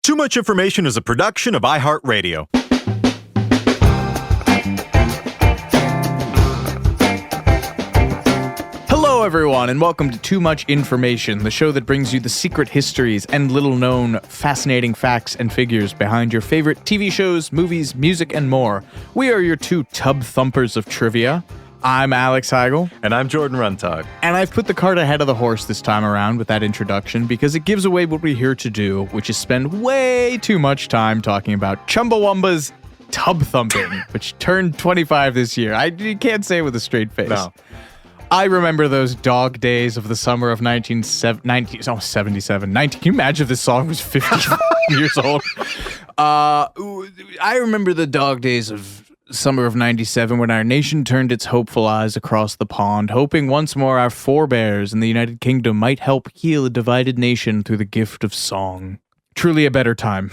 Too Much Information is a production of iHeart Radio. Hello, everyone, and welcome to Too Much Information, the show that brings you the secret histories and little-known fascinating facts and figures behind your favorite TV shows, movies, music, and more. We are your two tub thumpers of trivia. I'm Alex Heigl. And I'm Jordan Runtagh. And I've put the cart ahead of the horse this time around with that introduction because it gives away what we're here to do, which is spend way too much time talking about Chumbawamba's Tubthumping, which turned 25 this year. You can't say it with a straight face. No. I remember those dog days of the summer of 1977. Can you imagine if this song was 50 years old? I remember the dog days of summer of 97 when our nation turned its hopeful eyes across the pond, hoping once more our forebears in the United Kingdom might help heal a divided nation through the gift of song. Truly a better time.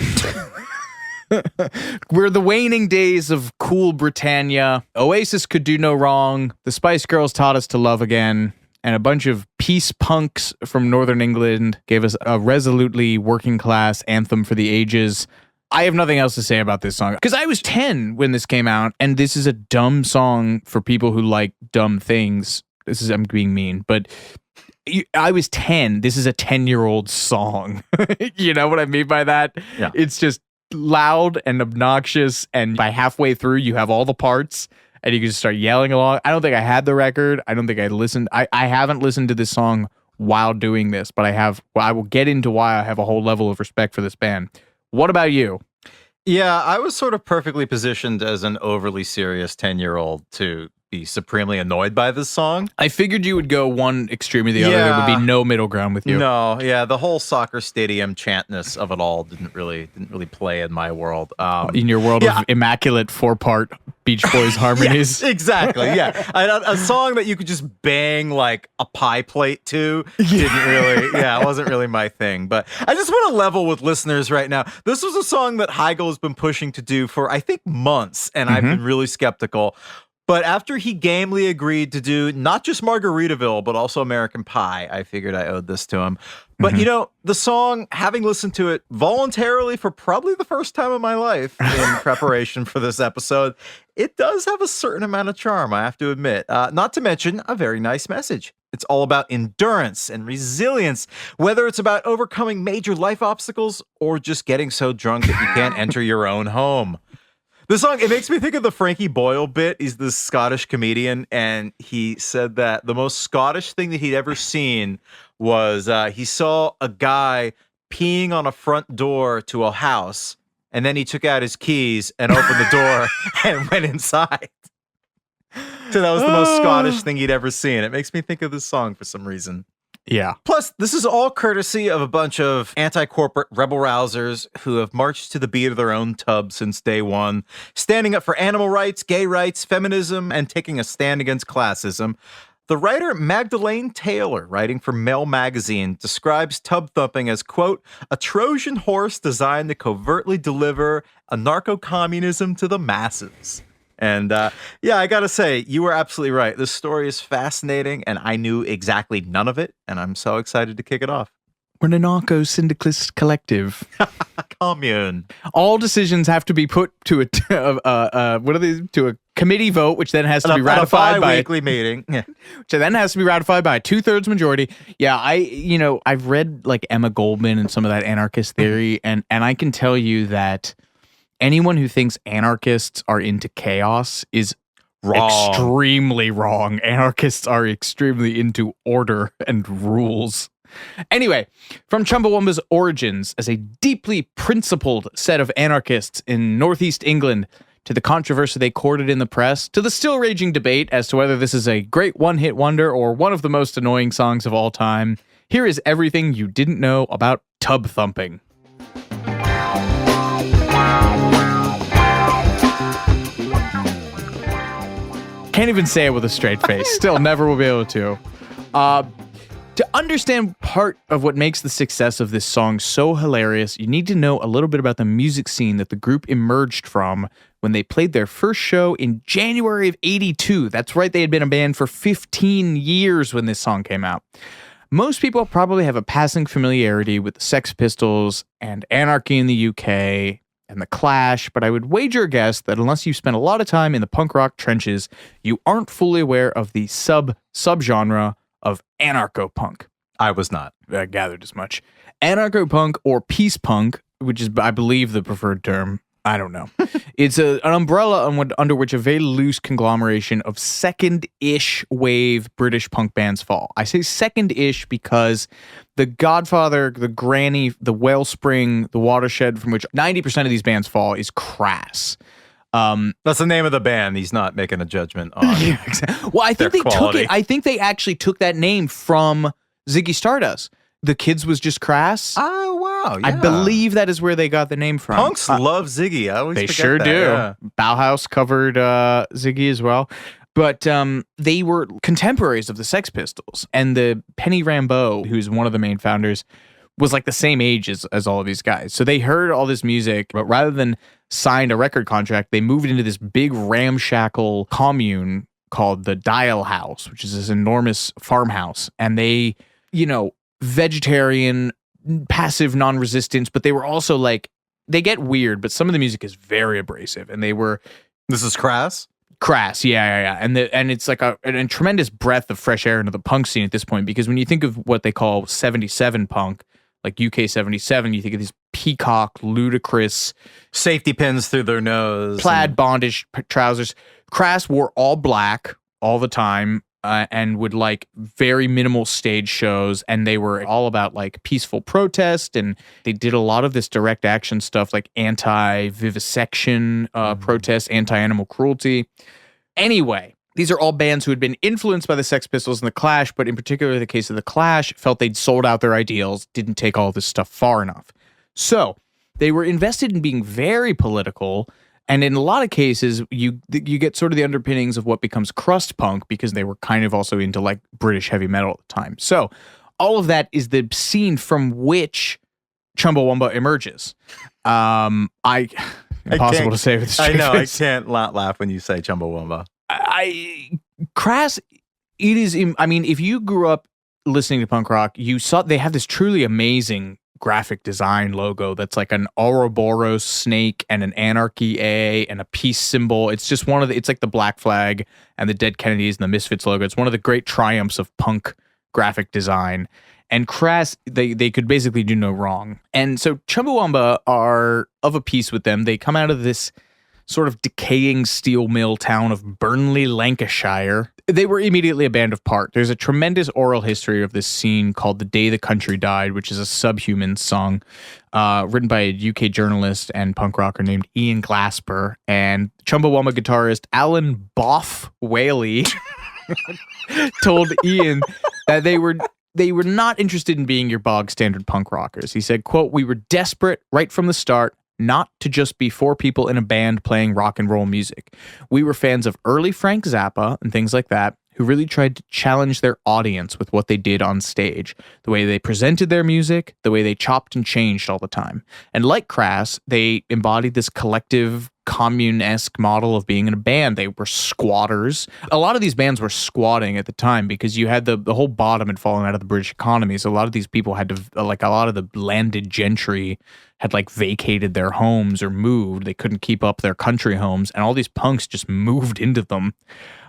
We're the waning days of cool Britannia. Oasis could do no wrong. The Spice Girls taught us to love again. And a bunch of peace punks from Northern England gave us a resolutely working class anthem for the ages. I have nothing else to say about this song because I was 10 when this came out, and this is a dumb song for people who like dumb things. I'm being mean, but I was 10. This is a 10-year-old song. You know what I mean by that? Yeah. It's just loud and obnoxious, and by halfway through, you have all the parts, and you can just start yelling along. I don't think I had the record. I don't think I listened. I haven't listened to this song while doing this, but I will get into why I have a whole level of respect for this band. What about you? Yeah, I was sort of perfectly positioned as an overly serious 10-year-old to be supremely annoyed by this song. I figured you would go one extreme or the other. There would be no middle ground with you. No, yeah, the whole soccer stadium chantness of it all didn't really play in my world. In your world of immaculate 4-part Beach Boys harmonies. Yes, exactly, yeah. A song that you could just bang like a pie plate to it wasn't really my thing. But I just want to level with listeners right now. This was a song that Heigl has been pushing to do for, I think, months, and I've been really skeptical. But after he gamely agreed to do not just Margaritaville, but also American Pie, I figured I owed this to him. But, you know, the song, having listened to it voluntarily for probably the first time in my life in preparation for this episode, it does have a certain amount of charm, I have to admit. Not to mention a very nice message. It's all about endurance and resilience, whether it's about overcoming major life obstacles or just getting so drunk that you can't enter your own home. The song, it makes me think of the Frankie Boyle bit. He's this Scottish comedian, and he said that the most Scottish thing that he'd ever seen was he saw a guy peeing on a front door to a house, and then he took out his keys and opened the door and went inside. So that was the most Scottish thing he'd ever seen. It makes me think of this song for some reason. Yeah. Plus, this is all courtesy of a bunch of anti-corporate rebel-rousers who have marched to the beat of their own tub since day one, standing up for animal rights, gay rights, feminism, and taking a stand against classism. The writer Magdalene Taylor, writing for Mel Magazine, describes tub-thumping as, quote, a Trojan horse designed to covertly deliver anarcho-communism to the masses. And I gotta say, you were absolutely right. This story is fascinating, and I knew exactly none of it, and I'm so excited to kick it off. We're an anarcho-syndicalist collective. Commune. All decisions have to be put to a committee vote, which then has to be ratified by a weekly meeting. Yeah. Which then has to be ratified by a 2/3 majority. Yeah, I've read like Emma Goldman and some of that anarchist theory, and I can tell you that anyone who thinks anarchists are into chaos is wrong. Extremely wrong. Anarchists are extremely into order and rules. Anyway, from Chumbawamba's origins as a deeply principled set of anarchists in Northeast England, to the controversy they courted in the press, to the still raging debate as to whether this is a great one-hit wonder or one of the most annoying songs of all time, here is everything you didn't know about Tubthumping. Can't even say it with a straight face. Still never will be able to. To understand part of what makes the success of this song so hilarious, you need to know a little bit about the music scene that the group emerged from when they played their first show in January of '82. That's right, they had been a band for 15 years when this song came out. Most people probably have a passing familiarity with the Sex Pistols and Anarchy in the UK and the Clash, but I would wager a guess that unless you spent a lot of time in the punk rock trenches, you aren't fully aware of the subgenre of anarcho-punk. I was not. I gathered as much. Anarcho-punk or peace punk, which is, I believe, the preferred term. I don't know. It's an umbrella under which a very loose conglomeration of second-ish wave British punk bands fall. I say second-ish because the Godfather, the Granny, the Wellspring, the Watershed, from which 90% of these bands fall, is Crass. That's the name of the band. He's not making a judgment on. Yeah, exactly. Well, I think they quality. took it. I think they actually took that name from Ziggy Stardust. The Kids was just Crass. Oh, wow. Yeah. I believe that is where they got the name from. Punks love Ziggy. I always They forget sure that. do. Yeah. Bauhaus covered Ziggy as well. But they were contemporaries of the Sex Pistols. And the Penny Rambeau, who's one of the main founders, was like the same age as all of these guys. So they heard all this music, but rather than sign a record contract, they moved into this big ramshackle commune called the Dial House, which is this enormous farmhouse. And they, vegetarian, passive non-resistance, but they were also like, they get weird, but some of the music is very abrasive. And they were... This is Crass? Crass, yeah. And it's like a tremendous breath of fresh air into the punk scene at this point, because when you think of what they call 77 punk, like UK 77, you think of these peacock, ludicrous... Safety pins through their nose. Plaid bondage trousers. Crass wore all black all the time and would like very minimal stage shows. And they were all about like peaceful protest. And they did a lot of this direct action stuff like anti-vivisection protests, anti-animal cruelty. Anyway, these are all bands who had been influenced by the Sex Pistols and the Clash, but in particular the case of the Clash, felt they'd sold out their ideals, didn't take all this stuff far enough. So they were invested in being very political, and in a lot of cases, you get sort of the underpinnings of what becomes crust punk, because they were kind of also into like British heavy metal at the time. So all of that is the scene from which Chumbawamba emerges. Impossible to say with a straight I know, face. I can't not laugh when you say Chumbawamba. Crass, it is, I mean, if you grew up listening to punk rock, you saw they have this truly amazing graphic design logo that's like an Ouroboros snake and an anarchy A and a peace symbol. It's just it's like the Black Flag and the Dead Kennedys and the Misfits logo. It's one of the great triumphs of punk graphic design. And Crass, they could basically do no wrong. And so Chumbawamba are of a piece with them. They come out of this sort of decaying steel mill town of Burnley, Lancashire. They were immediately a band apart. There's a tremendous oral history of this scene called The Day the Country Died, which is a Subhuman song written by a UK journalist and punk rocker named Ian Glasper. And Chumbawamba guitarist Alan Boff Whaley told Ian that they were not interested in being your bog standard punk rockers. He said, quote, "We were desperate right from the start not to just be four people in a band playing rock and roll music. We were fans of early Frank Zappa and things like that, who really tried to challenge their audience with what they did on stage, the way they presented their music, the way they chopped and changed all the time. And like Crass, they embodied this collective commune-esque model of being in a band. They were squatters. A lot of these bands were squatting at the time because you had the whole bottom had fallen out of the British economy. So a lot of these people had to, like a lot of the landed gentry had like vacated their homes or moved. They couldn't keep up their country homes, and all these punks just moved into them.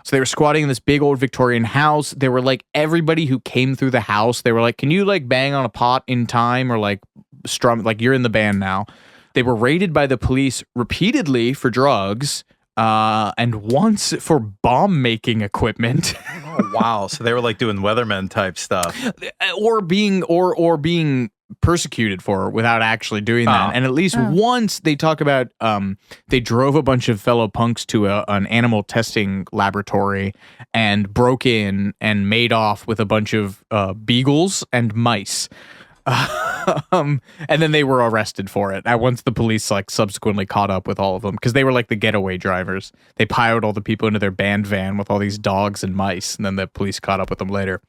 So they were squatting in this big old Victorian house. They were like, everybody who came through the house, they were like, can you like bang on a pot in time, or like strum, like you're in the band now. They were raided by the police repeatedly for drugs, and once for bomb making equipment. Oh, wow. So they were like doing weathermen type stuff. or being persecuted for without actually doing that. And at least once they talk about they drove a bunch of fellow punks to an animal testing laboratory and broke in and made off with a bunch of beagles and mice. And then they were arrested for it. Once the police like subsequently caught up with all of them, because they were like the getaway drivers. They piled all the people into their band van with all these dogs and mice, and then the police caught up with them later.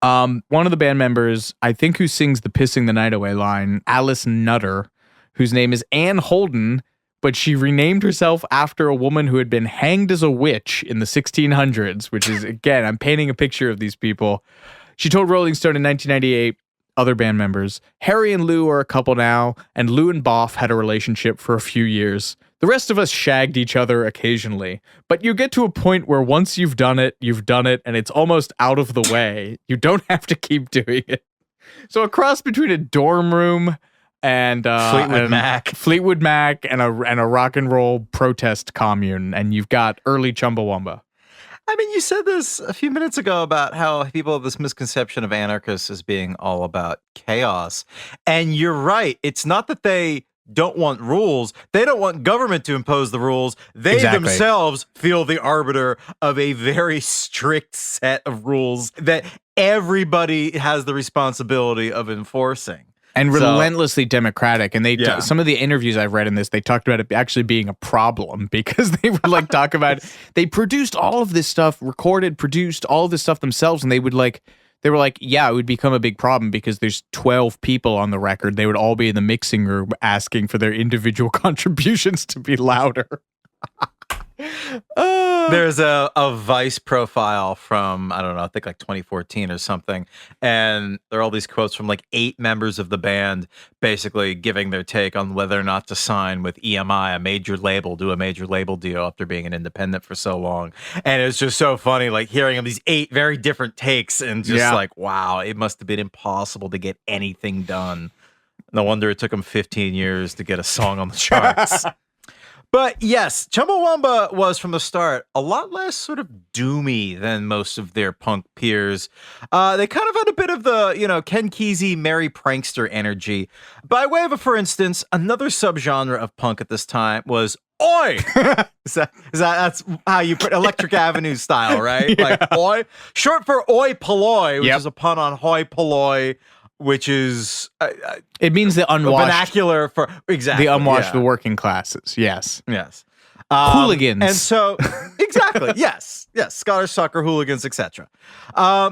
One of the band members, I think, who sings the "Pissing the Night Away" line, Alice Nutter, whose name is Anne Holden, but she renamed herself after a woman who had been hanged as a witch in the 1600s, which is, again, I'm painting a picture of these people. She told Rolling Stone in 1998, other band members, Harry and Lou are a couple now, and Lou and Boff had a relationship for a few years. The rest of us shagged each other occasionally. But you get to a point where once you've done it, and it's almost out of the way. You don't have to keep doing it. So a cross between a dorm room and Fleetwood Mac and a rock and roll protest commune, and you've got early Chumbawamba. I mean, you said this a few minutes ago about how people have this misconception of anarchists as being all about chaos. And you're right. It's not that they don't want rules. They don't want government to impose the rules. They themselves feel the arbiter of a very strict set of rules that everybody has the responsibility of enforcing. And relentlessly democratic. And some of the interviews I've read in this, they talked about it actually being a problem because they would like talk about, they produced all of this stuff, produced all of this stuff themselves. And they were like, yeah, it would become a big problem because there's 12 people on the record. They would all be in the mixing room asking for their individual contributions to be louder. There's a Vice profile from, I don't know, I think like 2014 or something. And there are all these quotes from like 8 members of the band basically giving their take on whether or not to sign with EMI, a major label, do a major label deal after being an independent for so long. And it's just so funny, like hearing these 8 very different takes and just like, wow, it must have been impossible to get anything done. No wonder it took them 15 years to get a song on the charts. But yes, Chumbawamba was from the start a lot less sort of doomy than most of their punk peers. They kind of had a bit of the, Ken Kesey, merry prankster energy. By way of for instance, another subgenre of punk at this time was oi. That's how you put Electric Avenue style, right? Yeah. Like oi, short for oi polloi, which is a pun on hoi polloi, which is it means the unwashed vernacular for the unwashed, the working classes. Yes. Hooligans. And so exactly. yes, Scottish soccer hooligans, etc.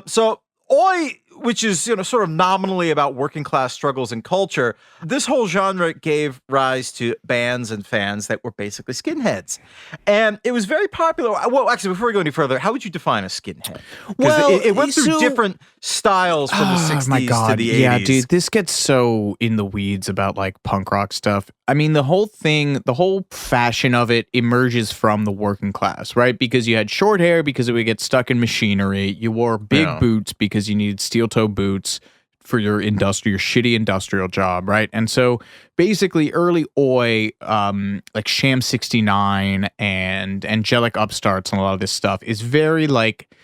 So oi, which is sort of nominally about working class struggles and culture, this whole genre gave rise to bands and fans that were basically skinheads, and it was very popular. Well, actually, before we go any further, how would you define a skinhead? Well, it went through different styles from the 60s to the 80s. Yeah, dude, this gets so in the weeds about like punk rock stuff. I mean, the whole fashion of it emerges from the working class, right? Because you had short hair because it would get stuck in machinery. You wore big boots because you needed steel-toe boots for your shitty industrial job, right? And so basically early oi, like Sham 69 and Angelic Upstarts and a lot of this stuff is very like,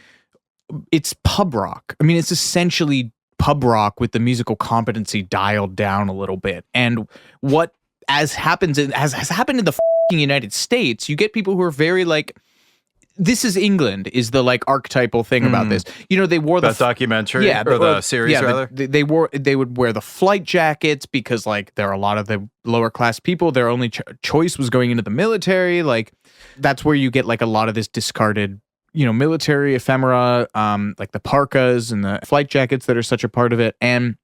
it's pub rock. I mean, it's essentially pub rock with the musical competency dialed down a little bit. And what has happened in the United States, you get people who are very like, this is England is the like archetypal thing about this. They wore the documentary or the series rather. They would wear the flight jackets because like there are a lot of the lower class people. Their only choice was going into the military. Like that's where you get like a lot of this discarded, military ephemera, like the parkas and the flight jackets that are such a part of it. And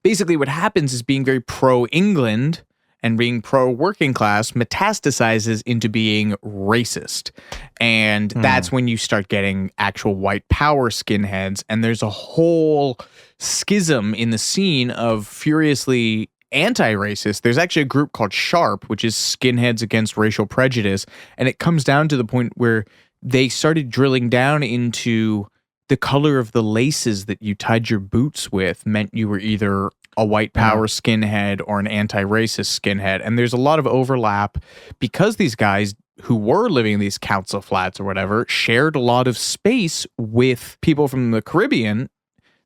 basically what happens is being very pro-England and being pro-working class metastasizes into being racist. And that's when you start getting actual white power skinheads. And there's a whole schism in the scene of furiously anti-racist. There's actually a group called Sharp, which is skinheads against racial prejudice. And it comes down to the point where they started drilling down into the color of the laces that you tied your boots with meant you were either a white power skinhead or an anti-racist skinhead. And there's a lot of overlap because these guys who were living in these council flats or whatever shared a lot of space with people from the Caribbean,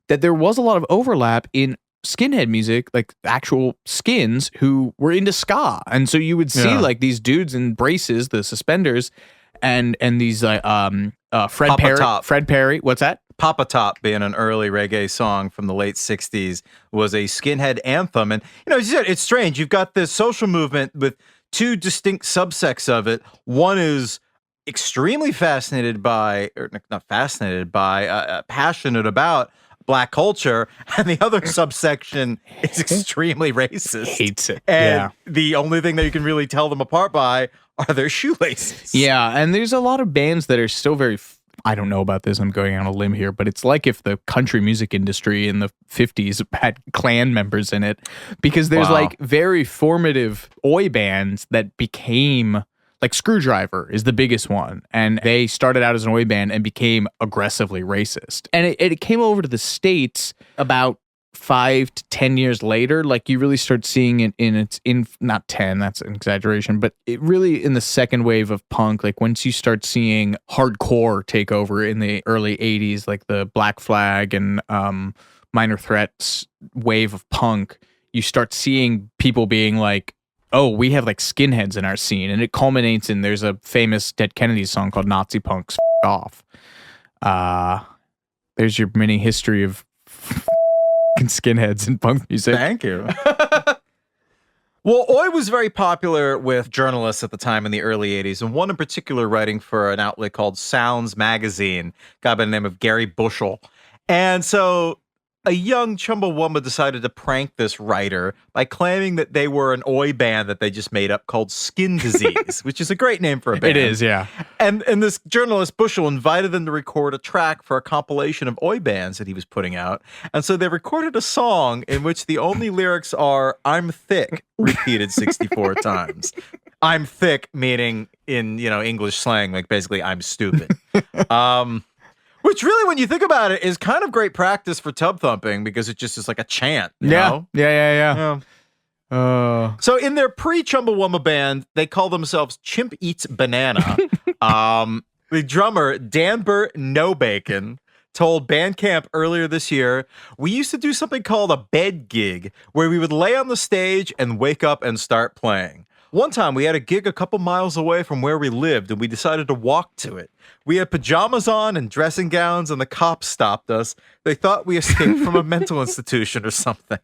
that there was a lot of overlap in skinhead music, like actual skins who were into ska. And so you would see like these dudes in braces, the suspenders, and these Fred Perry, what's that? Papa Top, being an early reggae song from the late 60s, was a skinhead anthem. And, as you said, it's strange. You've got this social movement with 2 distinct subsects of it. One is extremely passionate about Black culture, and the other subsection is extremely racist. Hates it. And the only thing that you can really tell them apart by are their shoelaces. Yeah, and there's a lot of bands that are still very I don't know about this, I'm going on a limb here, but it's like if the country music industry in the 50s had Klan members in it, because there's like very formative oi bands that became, like Screwdriver is the biggest one, and they started out as an oi band and became aggressively racist. And it came over to the States about 5 to 10 years later. Like you really start seeing it in not 10, that's an exaggeration, but it really in the second wave of punk, like once you start seeing hardcore take over in the early 80s, like the Black Flag and Minor Threats wave of punk, you start seeing people being like, oh, we have like skinheads in our scene. And it culminates in, there's a famous Dead Kennedys song called Nazi Punks Off. There's your mini history of skinheads in punk music. Thank you. Well, oi was very popular with journalists at the time in the early 80s, and one in particular writing for an outlet called Sounds Magazine, a guy by the name of Gary Bushell. And so a young Chumbawamba decided to prank this writer by claiming that they were an oi band that they just made up called Skin Disease, which is a great name for a band. It is, yeah. And this journalist, Bushell, invited them to record a track for a compilation of oi bands that he was putting out. And so they recorded a song in which the only lyrics are, "I'm thick," repeated 64 times. I'm thick, meaning in, English slang, like basically I'm stupid. Which really, when you think about it, is kind of great practice for Tubthumping because it just is like a chant. You know? Yeah. So in their pre-Chumbawamba band, they call themselves Chimp Eats Banana. The drummer, Dan Burt No Bacon, told Bandcamp earlier this year, "We used to do something called a bed gig, where we would lay on the stage and wake up and start playing. One time we had a gig a couple miles away from where we lived, and we decided to walk to it. We had pajamas on and dressing gowns, and the cops stopped us. They thought we escaped from a mental institution or something."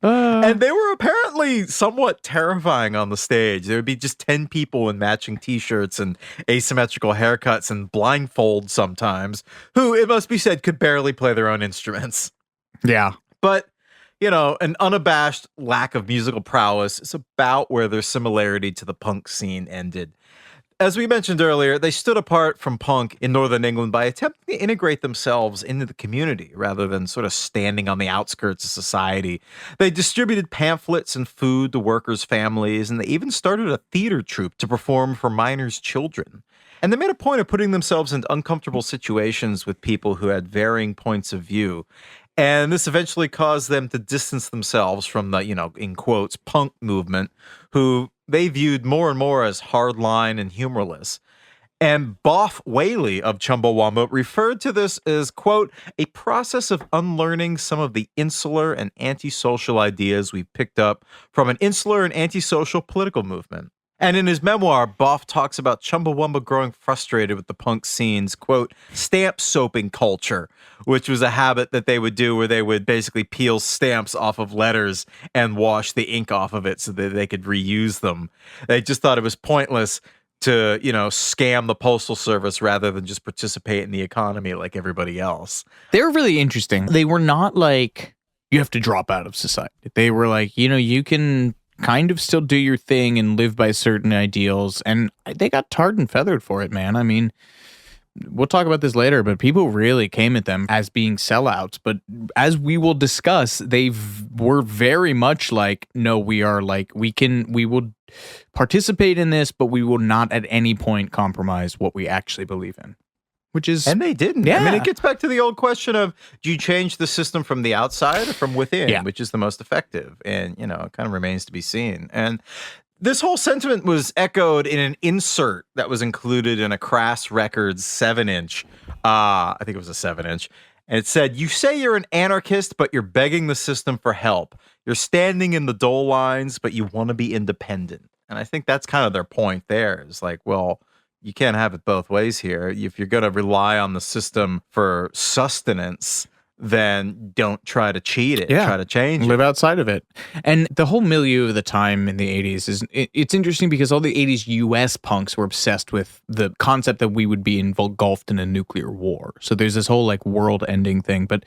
And they were apparently somewhat terrifying on the stage. There would be just 10 people in matching t-shirts and asymmetrical haircuts and blindfolds sometimes, who, it must be said, could barely play their own instruments. Yeah. But an unabashed lack of musical prowess is about where their similarity to the punk scene ended. As we mentioned earlier, they stood apart from punk in Northern England by attempting to integrate themselves into the community rather than sort of standing on the outskirts of society. They distributed pamphlets and food to workers' families, and they even started a theater troupe to perform for minors' children. And they made a point of putting themselves in uncomfortable situations with people who had varying points of view. And this eventually caused them to distance themselves from the, in quotes, punk movement, who they viewed more and more as hardline and humorless. And Boff Whaley of Chumbawamba referred to this as, quote, "a process of unlearning some of the insular and antisocial ideas we picked up from an insular and antisocial political movement." And in his memoir, Boff talks about Chumbawamba growing frustrated with the punk scene's, quote, "stamp soaping culture," which was a habit that they would do where they would basically peel stamps off of letters and wash the ink off of it so that they could reuse them. They just thought it was pointless to, scam the postal service rather than just participate in the economy like everybody else. They were really interesting. They were not like, you have to drop out of society. They were like, you can kind of still do your thing and live by certain ideals. And they got tarred and feathered for it, man. I mean, we'll talk about this later, but people really came at them as being sellouts. But as we will discuss, they were very much like, no, we are like, we will participate in this, but we will not at any point compromise what we actually believe in. And they didn't. Yeah. I mean, it gets back to the old question of, do you change the system from the outside or from within, which is the most effective? And, it kind of remains to be seen. And this whole sentiment was echoed in an insert that was included in a Crass Records 7-inch. I think it was a 7-inch. And it said, "You say you're an anarchist, but you're begging the system for help. You're standing in the dole lines, but you want to be independent." And I think that's kind of their point there. Is like, well, you can't have it both ways here. If you're going to rely on the system for sustenance, then don't try to cheat it. Try to change Live it. outside of it. And the whole milieu of the time in the 80s it's interesting because all the 80s US punks were obsessed with the concept that we would be engulfed in a nuclear war. So there's this whole like world ending thing. But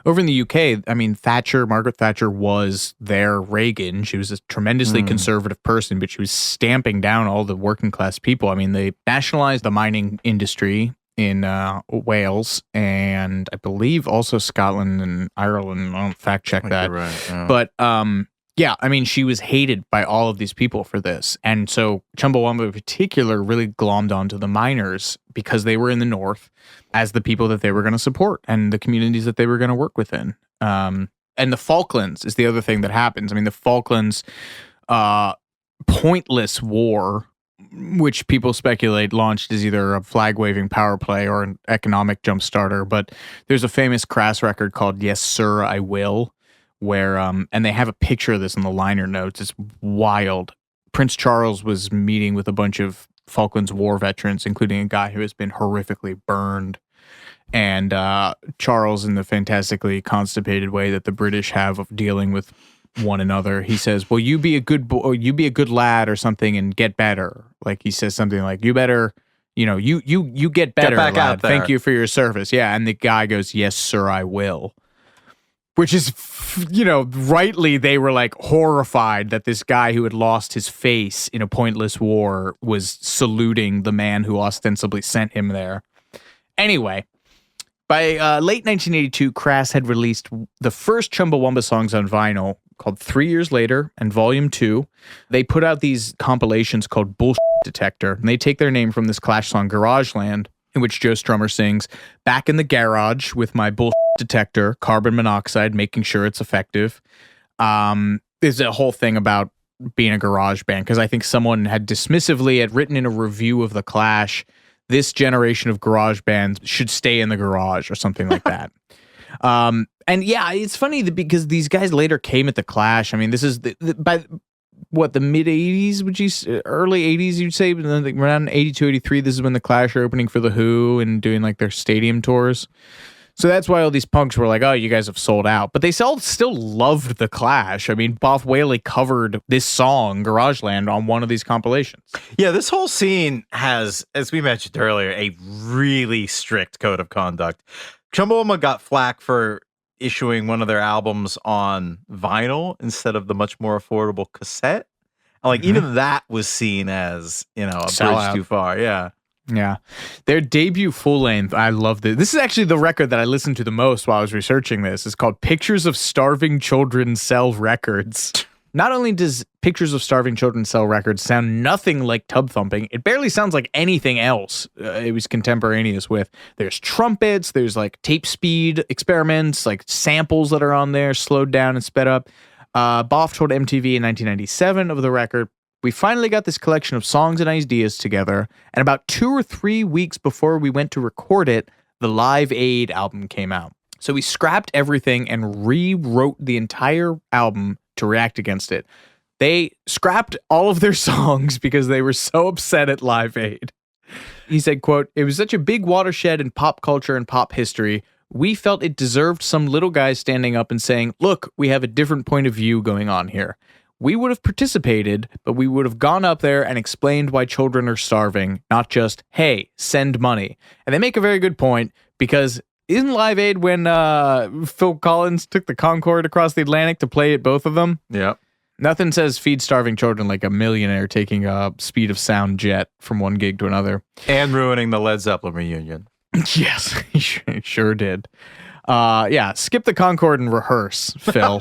over in the UK, I mean, Margaret Thatcher was their Reagan. She was a tremendously conservative person, but she was stamping down all the working class people. I mean, they nationalized the mining industry in Wales, and I believe also Scotland and Ireland. I don't fact check that. You're right. Yeah. But yeah, I mean, she was hated by all of these people for this. And so Chumbawamba in particular really glommed onto the miners because they were in the north as the people that they were going to support and the communities that they were going to work within. And the Falklands is the other thing that happens. I mean, the Falklands pointless war, which people speculate launched as either a flag-waving power play or an economic jump starter. But there's a famous Crass record called Yes, Sir, I Will, where, and they have a picture of this in the liner notes. It's wild. Prince Charles was meeting with a bunch of Falklands War veterans, including a guy who has been horrifically burned. And Charles, in the fantastically constipated way that the British have of dealing with one another, he says, well, you be a good boy, you be a good lad or something and get better. Like he says something like, you better, you get better, get back lad. out there. Thank you for your service. Yeah. And the guy goes, yes, sir, I will. Which is, rightly they were like horrified that this guy who had lost his face in a pointless war was saluting the man who ostensibly sent him there. Anyway, by late 1982, Crass had released the first Chumbawamba songs on vinyl called 3 Years Later and Volume 2. They put out these compilations called Bullshit Detector, and they take their name from this Clash song Garageland, in which Joe Strummer sings, back in the garage with my bullshit detector, carbon monoxide, making sure it's effective. There's a whole thing about being a garage band, because I think someone had dismissively had written in a review of The Clash, this generation of garage bands should stay in the garage or something like that. And yeah, it's funny because these guys later came at The Clash. I mean, this is by the mid 80s, would you early 80s, you'd say, around 82, 83, this is when The Clash are opening for The Who and doing like their stadium tours. So that's why all these punks were like, oh, you guys have sold out. But they still loved The Clash. I mean, Boff Whaley covered this song, Garageland, on one of these compilations. Yeah, this whole scene has, as we mentioned earlier, a really strict code of conduct. Chumbawamba got flack for issuing one of their albums on vinyl instead of the much more affordable cassette. And like even that was seen as, a bridge too far. Yeah. Yeah. Their debut full length, I loved it. This is actually the record that I listened to the most while I was researching this. It's called Pictures of Starving Children Sell Records. Not only does Pictures of Starving Children Sell Records sound nothing like Tubthumping, it barely sounds like anything else it was contemporaneous with. There's trumpets, there's like tape speed experiments, like samples that are on there, slowed down and sped up. Boff told MTV in 1997 of the record, we finally got this collection of songs and ideas together, and about 2 or 3 weeks before we went to record it, the Live Aid album came out. So we scrapped everything and rewrote the entire album to react against it. They scrapped all of their songs because they were so upset at Live Aid. He said, quote, it was such a big watershed in pop culture and pop history. We felt it deserved some little guy standing up and saying, look, we have a different point of view going on here. We would have participated, but we would have gone up there and explained why children are starving, not just, hey, send money. And they make a very good point, because isn't Live Aid when Phil Collins took the Concorde across the Atlantic to play at both of them? Yep. Nothing says feed starving children like a millionaire taking a speed of sound jet from one gig to another. And ruining the Led Zeppelin reunion. Yes, he sure did. Yeah, skip the Concorde and rehearse, Phil.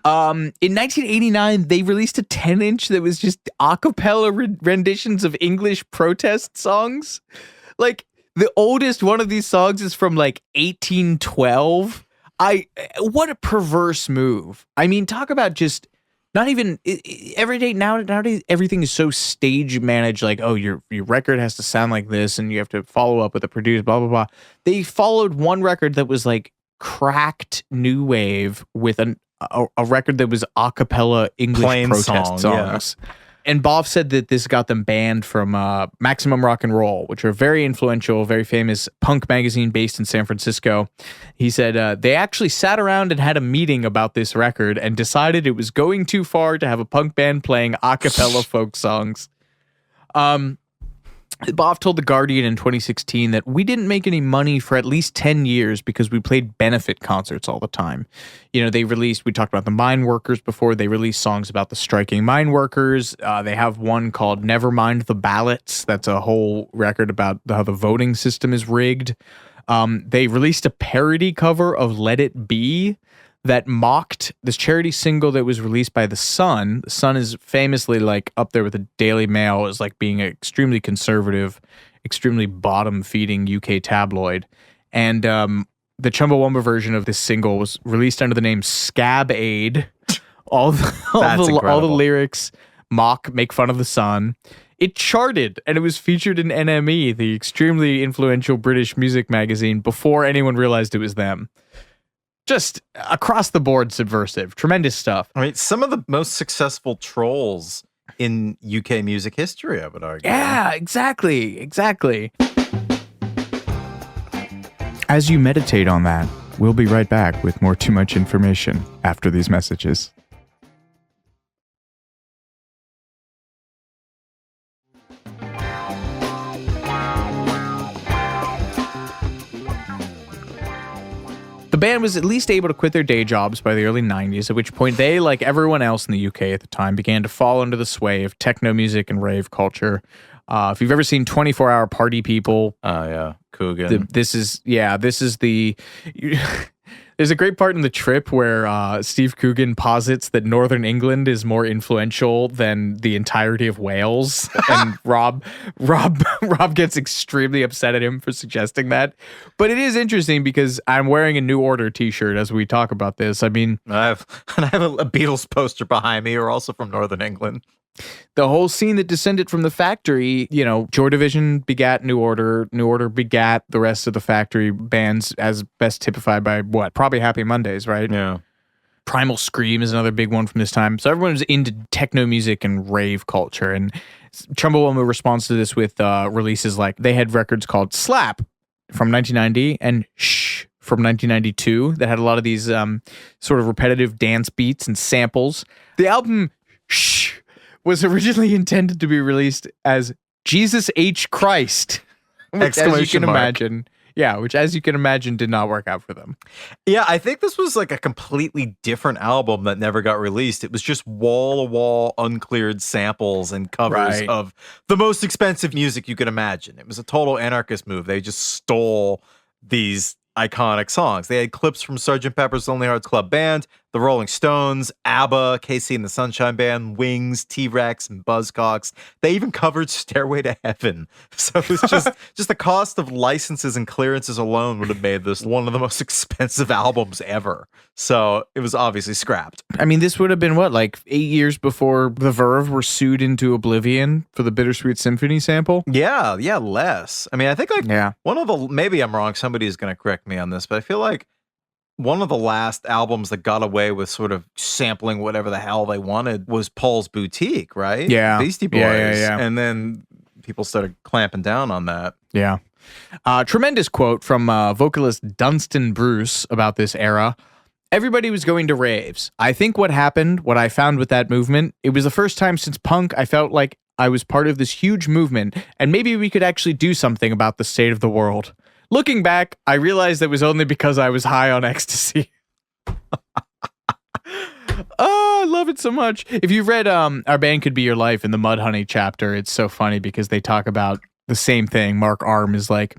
In 1989, they released a 10-inch that was just a cappella renditions of English protest songs. Like, the oldest one of these songs is from, like, 1812. What a perverse move. I mean, talk about just not even every day nowadays, everything is so stage managed. Like, oh, your record has to sound like this, and you have to follow up with a producer, blah, blah, blah. They followed one record that was like cracked new wave with a record that was a cappella English plain protest songs. Yeah. And Boff said that this got them banned from Maximum Rock and Roll, which are very influential, very famous punk magazine based in San Francisco. He said they actually sat around and had a meeting about this record and decided it was going too far to have a punk band playing a cappella folk songs. Boff told The Guardian in 2016 that we didn't make any money for at least 10 years because we played benefit concerts all the time. You know, we talked about the mine workers before, they released songs about the striking mine workers. They have one called Never Mind the Ballots. That's a whole record about how the voting system is rigged. They released a parody cover of Let It Be that mocked this charity single that was released by The Sun. The Sun is famously like up there with the Daily Mail as like being an extremely conservative, extremely bottom-feeding UK tabloid. And the Chumbawamba version of this single was released under the name Scab Aid. All the lyrics make fun of The Sun. It charted, and it was featured in NME, the extremely influential British music magazine, before anyone realized it was them. Just across the board subversive. Tremendous stuff. I mean, some of the most successful trolls in UK music history, I would argue. Yeah, exactly. As you meditate on that, we'll be right back with more Too Much Information after these messages. The band was at least able to quit their day jobs by the early 90s, at which point they, like everyone else in the UK at the time, began to fall under the sway of techno music and rave culture. If you've ever seen 24-Hour Party People... Oh, yeah. Coogan. This is the... There's a great part in The Trip where Steve Coogan posits that Northern England is more influential than the entirety of Wales, and Rob gets extremely upset at him for suggesting that. But it is interesting because I'm wearing a New Order t-shirt as we talk about this. I mean, I have a Beatles poster behind me, who are also from Northern England. The whole scene that descended from the Factory, you know, Joy Division begat New Order. New Order begat the rest of the Factory bands, as best typified by what? Probably Happy Mondays, right? Yeah. Primal Scream is another big one from this time. So everyone was into techno music and rave culture. And Chumbawamba responds to this with releases like, they had records called Slap from 1990 and Shh from 1992 that had a lot of these sort of repetitive dance beats and samples. The album Shh was originally intended to be released as Jesus H. Christ, which, as you can imagine, did not work out for them. Yeah, I think this was like a completely different album that never got released. It was just wall-to-wall, uncleared samples and covers of the most expensive music you could imagine. It was a total anarchist move. They just stole these iconic songs. They had clips from Sgt. Pepper's Lonely Hearts Club Band, the Rolling Stones, ABBA, Casey and the Sunshine Band, Wings, T-Rex, and Buzzcocks. They even covered Stairway to Heaven. So it was just the cost of licenses and clearances alone would have made this one of the most expensive albums ever. So it was obviously scrapped. I mean, this would have been what, like 8 years before the Verve were sued into oblivion for the Bittersweet Symphony sample? Yeah, less. I mean, I think one of the, maybe I'm wrong, somebody is going to correct me on this, but I feel like one of the last albums that got away with sort of sampling whatever the hell they wanted was Paul's Boutique, right? Yeah. Beastie Boys. Yeah. And then people started clamping down on that. Yeah. Tremendous quote from vocalist Dunstan Bruce about this era. Everybody was going to raves. I think what I found with that movement, it was the first time since punk I felt like I was part of this huge movement, and maybe we could actually do something about the state of the world. Looking back, I realized it was only because I was high on ecstasy. Oh, I love it so much. If you've read Our Band Could Be Your Life in the Mudhoney chapter, it's so funny because they talk about the same thing. Mark Arm is like,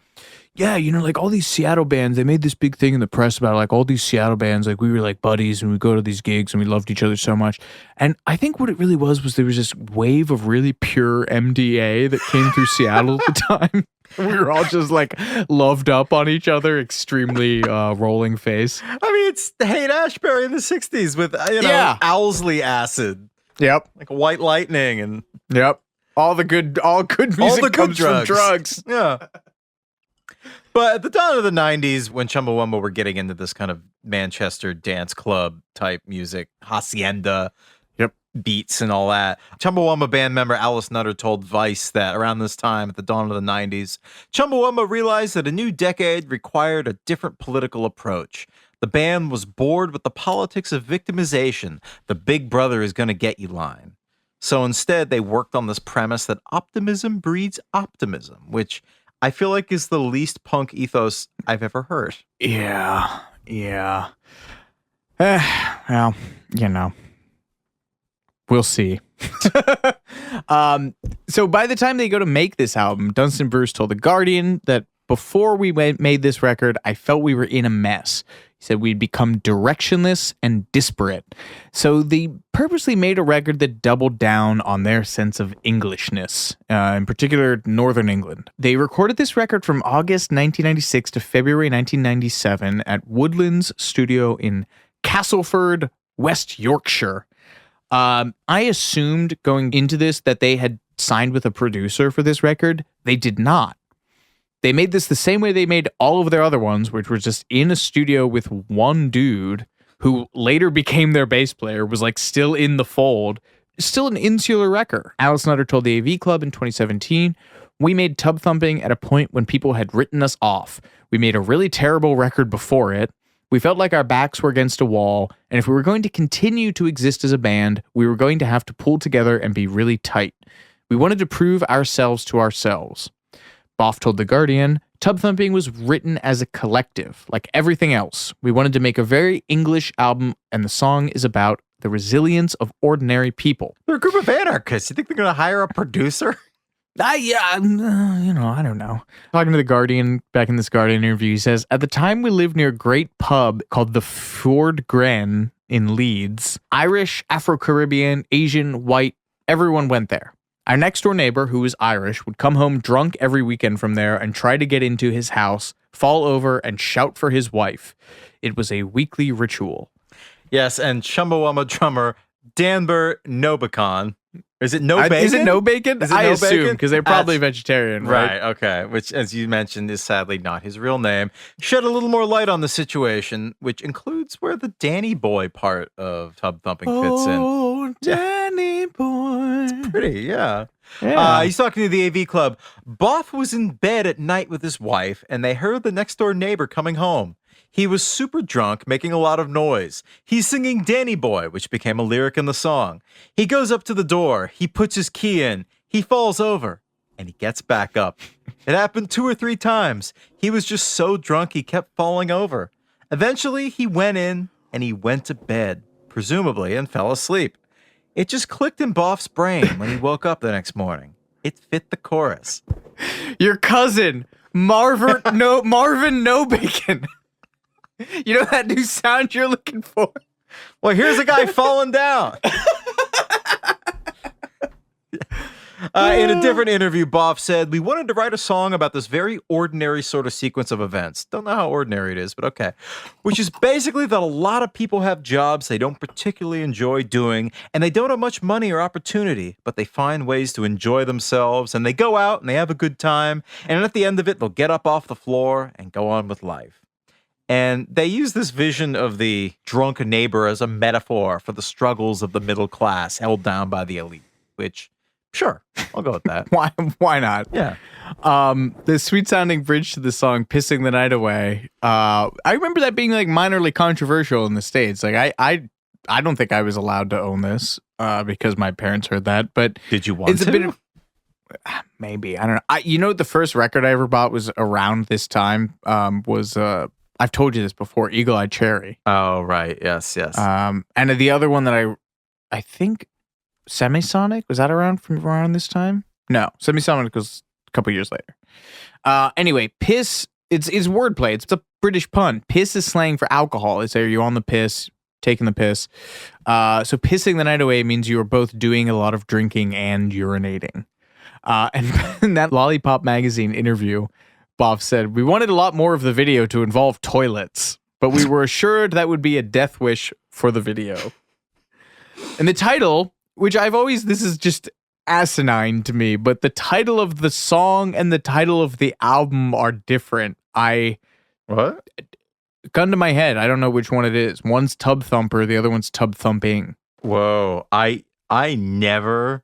yeah, you know, like all these Seattle bands, they made this big thing in the press about like all these Seattle bands, like we were like buddies and we go to these gigs and we loved each other so much. And I think what it really was there was this wave of really pure MDA that came through Seattle at the time. We were all just like loved up on each other, extremely rolling face. I mean, it's Haight-Ashbury in the 60s with, Owsley acid. Yep. Like White Lightning and... Yep. All good music comes from drugs. Yeah. But at the dawn of the 90s, when Chumbawamba were getting into this kind of Manchester dance club type music, hacienda beats and all that, Chumbawamba band member Alice Nutter told Vice that around this time, at the dawn of the 90s, Chumbawamba realized that a new decade required a different political approach. The band was bored with the politics of victimization, the big brother is going to get you line. So instead, they worked on this premise that optimism breeds optimism, which I feel like is the least punk ethos I've ever heard. Yeah. Well, we'll see. So by the time they go to make this album, Dunstan Bruce told The Guardian that before we made this record, I felt we were in a mess. He said we'd become directionless and disparate. So they purposely made a record that doubled down on their sense of Englishness, in particular Northern England. They recorded this record from August 1996 to February 1997 at Woodlands Studio in Castleford, West Yorkshire. I assumed going into this that they had signed with a producer for this record. They did not. They made this the same way they made all of their other ones, which was just in a studio with one dude who later became their bass player, was like still in the fold, still an insular wrecker. Alice Nutter told the AV Club in 2017, we made Tubthumping at a point when people had written us off. We made a really terrible record before it. We felt like our backs were against a wall, and if we were going to continue to exist as a band, we were going to have to pull together and be really tight. We wanted to prove ourselves to ourselves. Boff told The Guardian, Tubthumping was written as a collective, like everything else. We wanted to make a very English album, and the song is about the resilience of ordinary people. They're a group of anarchists. You think they're going to hire a producer? I don't know. Talking to The Guardian, back in this Guardian interview, he says, at the time we lived near a great pub called the Ford Gren in Leeds. Irish, Afro-Caribbean, Asian, white, everyone went there. Our next door neighbor, who was Irish, would come home drunk every weekend from there and try to get into his house, fall over, and shout for his wife. It was a weekly ritual. Yes, and Chumbawamba drummer Danber Nobacon. Is it no bacon? Is it no bacon? I assume, because they're probably vegetarian, right? Right, okay. Which, as you mentioned, is sadly not his real name. Shed a little more light on the situation, which includes where the Danny Boy part of Tubthumping fits in. Oh, Danny Boy. It's pretty, yeah. Yeah. He's talking to the AV Club. Boff was in bed at night with his wife, and they heard the next door neighbor coming home. He was super drunk, making a lot of noise. He's singing Danny Boy, which became a lyric in the song. He goes up to the door. He puts his key in. He falls over, and he gets back up. It happened 2 or 3 times. He was just so drunk he kept falling over. Eventually, he went in, and he went to bed, presumably, and fell asleep. It just clicked in Boff's brain when he woke up the next morning. It fit the chorus. Your cousin, Marvin No Bacon. You know that new sound you're looking for? Well, here's a guy falling down. In a different interview, Boff said, we wanted to write a song about this very ordinary sort of sequence of events. Don't know how ordinary it is, but okay. Which is basically that a lot of people have jobs they don't particularly enjoy doing, and they don't have much money or opportunity, but they find ways to enjoy themselves, and they go out and they have a good time, and at the end of it, they'll get up off the floor and go on with life. And they use this vision of the drunk neighbor as a metaphor for the struggles of the middle class held down by the elite, which, sure, I'll go with that. Why not? Yeah. The sweet sounding bridge to the song "Pissing the Night Away." I remember that being like minorly controversial in the States. Like I don't think I was allowed to own this because my parents heard that. But did you want to? A bit of, maybe, I don't know. The first record I ever bought was around this time. I've told you this before, Eagle Eye Cherry. Oh, right. Yes. And the other one that I think Semisonic, was that around this time? No, Semisonic was a couple years later. Anyway, piss, it's wordplay. It's a British pun. Piss is slang for alcohol. It's are you on the piss, taking the piss. So pissing the night away means you are both doing a lot of drinking and urinating. And in that Lollipop magazine interview, Boff said, we wanted a lot more of the video to involve toilets, but we were assured that would be a death wish for the video. And the title, which this is just asinine to me, but the title of the song and the title of the album are different. What? Gun to my head, I don't know which one it is. One's Tub Thumper, the other one's Tubthumping. Whoa, I never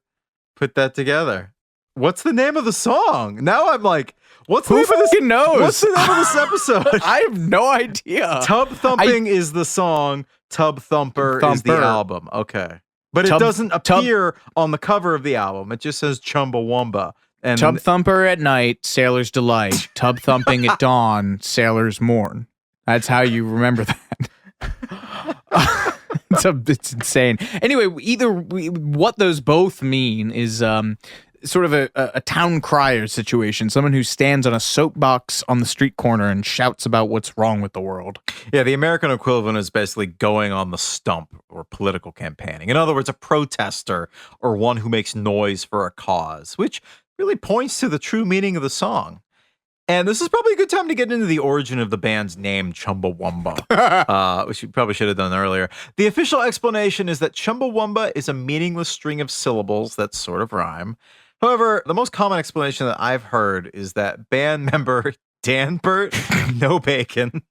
put that together. What's the name of the song? Now I'm like, what's the name of this? Knows? What's the name of this episode? I have no idea. Tubthumping is the song. Tubthumper is the album. Okay. But it doesn't appear on the cover of the album. It just says Chumbawamba. And Tub thumper at night, sailor's delight. Tub thumping at dawn, sailor's mourn. That's how you remember that. It's insane. Anyway, what those both mean is sort of a town crier situation, someone who stands on a soapbox on the street corner and shouts about what's wrong with the world. Yeah, the American equivalent is basically going on the stump or political campaigning. In other words, a protester or one who makes noise for a cause, which really points to the true meaning of the song. And this is probably a good time to get into the origin of the band's name, Chumbawamba, which we probably should have done earlier. The official explanation is that Chumbawamba is a meaningless string of syllables that sort of rhyme. However, the most common explanation that I've heard is that band member Dan Burt, No Bacon,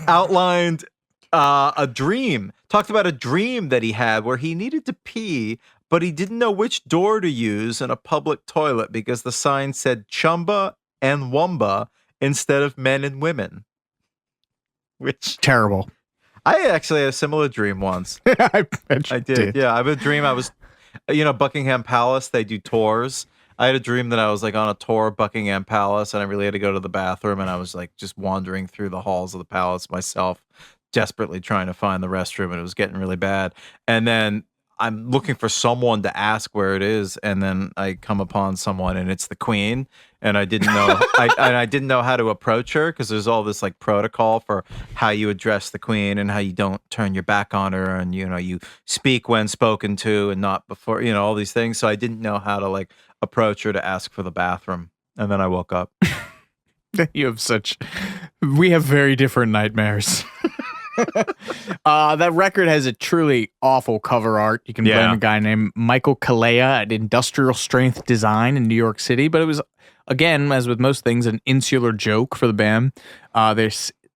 outlined talked about a dream that he had where he needed to pee, but he didn't know which door to use in a public toilet because the sign said Chumba and Wumba instead of men and women. Which terrible. I actually had a similar dream once. I did. Yeah, I had a dream. I was, Buckingham Palace, they do tours. I had a dream that I was like on a tour of Buckingham Palace and I really had to go to the bathroom and I was like just wandering through the halls of the palace myself, desperately trying to find the restroom, and it was getting really bad. And then I'm looking for someone to ask where it is, and then I come upon someone, and it's the Queen, and I didn't know I didn't know how to approach her because there's all this like protocol for how you address the Queen and how you don't turn your back on her, and you speak when spoken to and not before, all these things. So I didn't know how to like approach her to ask for the bathroom, and then I woke up. We have very different nightmares. That record has a truly awful cover art. You can blame a guy named Michael Kalea at Industrial Strength Design in New York City, but it was, again, as with most things, an insular joke for the band. Their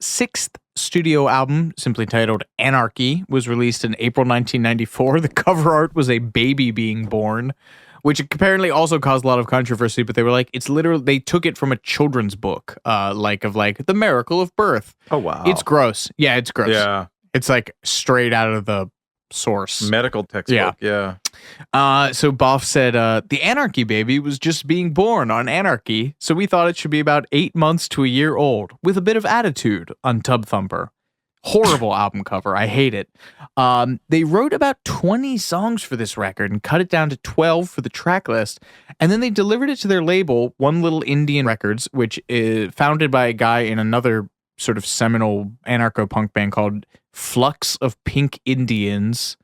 sixth studio album, simply titled Anarchy, was released in April 1994. The cover art was a baby being born, which apparently also caused a lot of controversy, but they were like, it's literally, they took it from a children's book, like The Miracle of Birth. Oh, wow. It's gross. Yeah, it's gross. Yeah. It's like straight out of the source. Medical textbook, yeah. So Boff said, the Anarchy baby was just being born on Anarchy, so we thought it should be about 8 months to a year old, with a bit of attitude on Tub Thumper. Horrible album cover. I hate it. They wrote about 20 songs for this record and cut it down to 12 for the track list. And then they delivered it to their label, One Little Indian Records, which is founded by a guy in another sort of seminal anarcho-punk band called Flux of Pink Indians,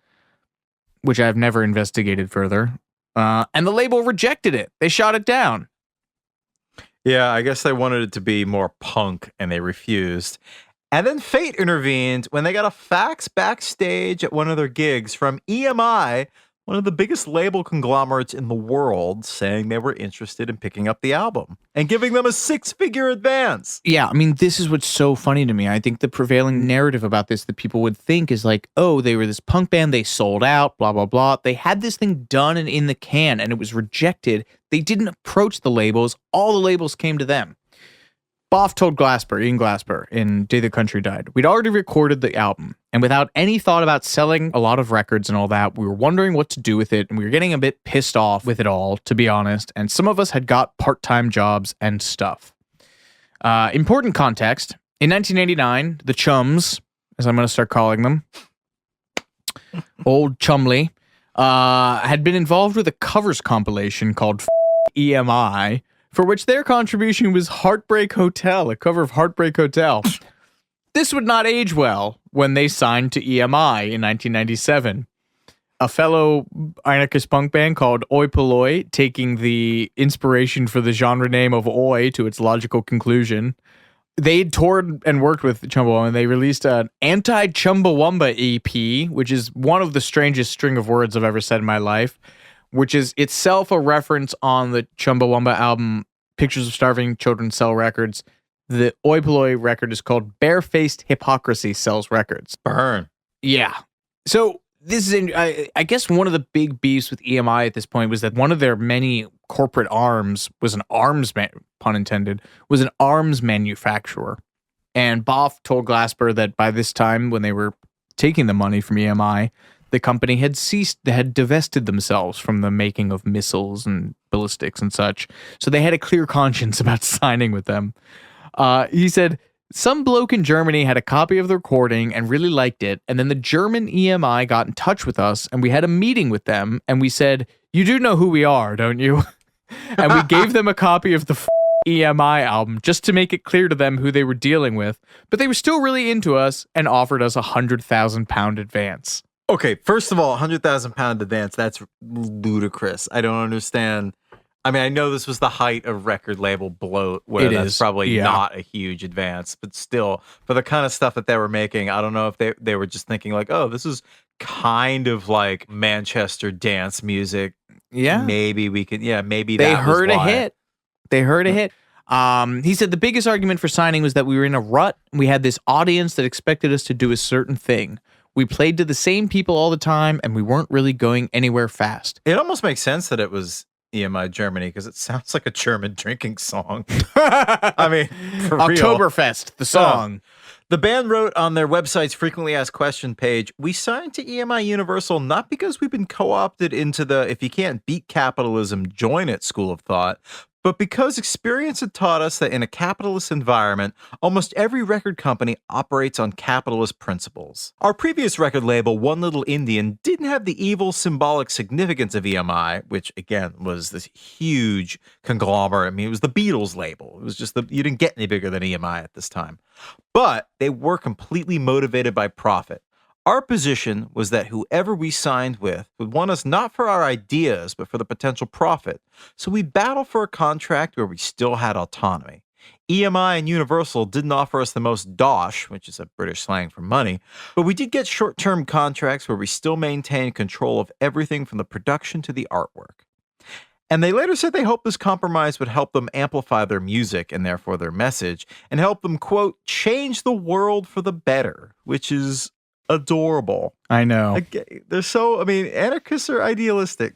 which I've never investigated further. And the label rejected it. They shot it down. Yeah, I guess they wanted it to be more punk and they refused. And then fate intervened when they got a fax backstage at one of their gigs from EMI, one of the biggest label conglomerates in the world, saying they were interested in picking up the album and giving them a 6-figure advance. Yeah, I mean, this is what's so funny to me. I think the prevailing narrative about this that people would think is like, oh, they were this punk band, they sold out, blah, blah, blah. They had this thing done and in the can, and it was rejected. They didn't approach the labels. All the labels came to them. Boff told Ian Glasper, in Day the Country Died, we'd already recorded the album, and without any thought about selling a lot of records and all that, we were wondering what to do with it, and we were getting a bit pissed off with it all, to be honest, and some of us had got part-time jobs and stuff. Important context, in 1989, the Chums, as I'm going to start calling them, Old Chumley, had been involved with a covers compilation called EMI, for which their contribution was Heartbreak Hotel, a cover of Heartbreak Hotel. This would not age well when they signed to EMI in 1997. A fellow anarchist punk band called Oi Polloi, taking the inspiration for the genre name of Oi to its logical conclusion. They toured and worked with Chumbawamba, and they released an anti-Chumbawamba EP, which is one of the strangest string of words I've ever said in my life, which is itself a reference on the Chumbawamba album, Pictures of Starving Children Sell Records. The Oi Polloi record is called Barefaced Hypocrisy Sells Records. Burn. Yeah. So this is, I guess one of the big beefs with EMI at this point was that one of their many corporate arms was an pun intended, was an arms manufacturer. And Boff told Glasper that by this time, when they were taking the money from EMI, the company had divested themselves from the making of missiles and ballistics and such. So they had a clear conscience about signing with them. He said, some bloke in Germany had a copy of the recording and really liked it. And then the German EMI got in touch with us and we had a meeting with them. And we said, you do know who we are, don't you? And we gave them a copy of the EMI album just to make it clear to them who they were dealing with. But they were still really into us and offered us £100,000 advance. Okay, first of all, £100,000 advance, that's ludicrous. I don't understand. I mean, I know this was the height of record label bloat, where that's probably not a huge advance, but still, for the kind of stuff that they were making, I don't know if they were just thinking like, oh, this is kind of like Manchester dance music. Yeah. Maybe we could, maybe they that heard was a why. hit. They heard a hit. He said the biggest argument for signing was that we were in a rut. We had this audience that expected us to do a certain thing. We played to the same people all the time, and we weren't really going anywhere fast. It almost makes sense that it was EMI Germany because it sounds like a German drinking song. I mean, for real. Oktoberfest, the song. The band wrote on their website's frequently asked question page, we signed to EMI Universal not because we've been co-opted into the if you can't beat capitalism, join it school of thought, but because experience had taught us that in a capitalist environment, almost every record company operates on capitalist principles. Our previous record label, One Little Indian, didn't have the evil symbolic significance of EMI, which again was this huge conglomerate. I mean, it was the Beatles label. It was just you didn't get any bigger than EMI at this time. But they were completely motivated by profit. Our position was that whoever we signed with would want us not for our ideas, but for the potential profit. So we battled for a contract where we still had autonomy. EMI and Universal didn't offer us the most dosh, which is a British slang for money, but we did get short-term contracts where we still maintained control of everything from the production to the artwork. And they later said they hoped this compromise would help them amplify their music and therefore their message and help them, quote, change the world for the better, which is adorable. I know. They're so, I mean, anarchists are idealistic.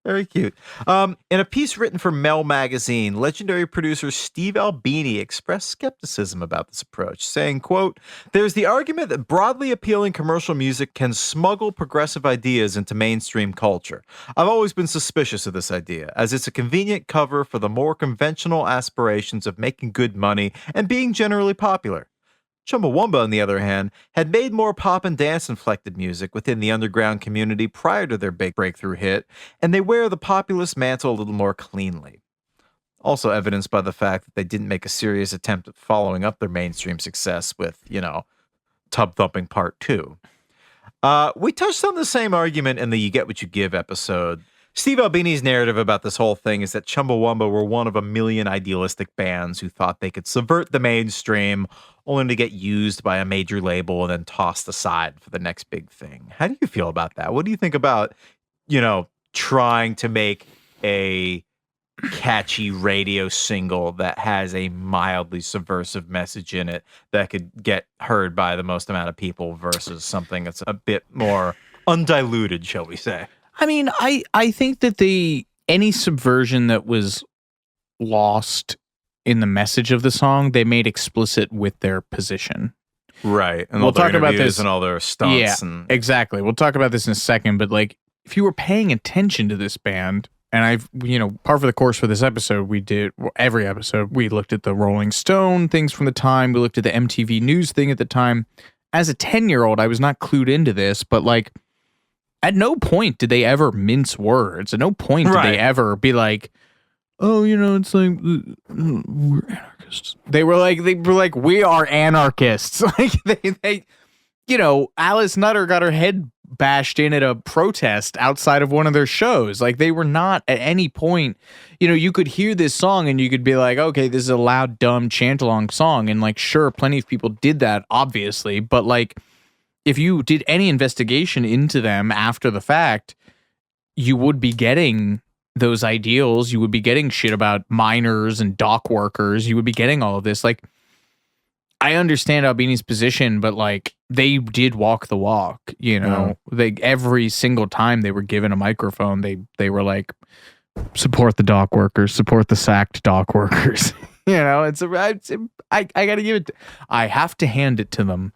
Very cute. In a piece written for Mel magazine, legendary producer Steve Albini expressed skepticism about this approach, saying, quote, there's the argument that broadly appealing commercial music can smuggle progressive ideas into mainstream culture. I've always been suspicious of this idea, as it's a convenient cover for the more conventional aspirations of making good money and being generally popular. Chumbawamba, on the other hand, had made more pop and dance-inflected music within the underground community prior to their big breakthrough hit, and they wear the populist mantle a little more cleanly. Also evidenced by the fact that they didn't make a serious attempt at following up their mainstream success with, Tubthumping Part 2. We touched on the same argument in the You Get What You Give episode. Steve Albini's narrative about this whole thing is that Chumbawamba were one of a million idealistic bands who thought they could subvert the mainstream only to get used by a major label and then tossed aside for the next big thing. How do you feel about that? What do you think about, trying to make a catchy radio single that has a mildly subversive message in it that could get heard by the most amount of people versus something that's a bit more undiluted, shall we say? I mean, I think that any subversion that was lost in the message of the song, they made explicit with their position. Right. And we'll talk about this and all their stunts. Yeah, exactly. We'll talk about this in a second, but if you were paying attention to this band, and par for the course for this episode, every episode, we looked at the Rolling Stone things from the time, we looked at the MTV News thing at the time. As a 10-year-old, I was not clued into this, but at no point did they ever mince words. At no point did they ever be like, oh, it's like, we're anarchists. They were like, we are anarchists. They Alice Nutter got her head bashed in at a protest outside of one of their shows. They were not at any point, you could hear this song and you could be like, okay, this is a loud, dumb chant-along song. And sure, plenty of people did that, obviously. But if you did any investigation into them after the fact, you would be getting those ideals. You would be getting shit about miners and dock workers. You would be getting all of this. I understand Albini's position, but they did walk the walk, They every single time they were given a microphone, they were like, support the dock workers, support the sacked dock workers. I gotta give it, I have to hand it to them.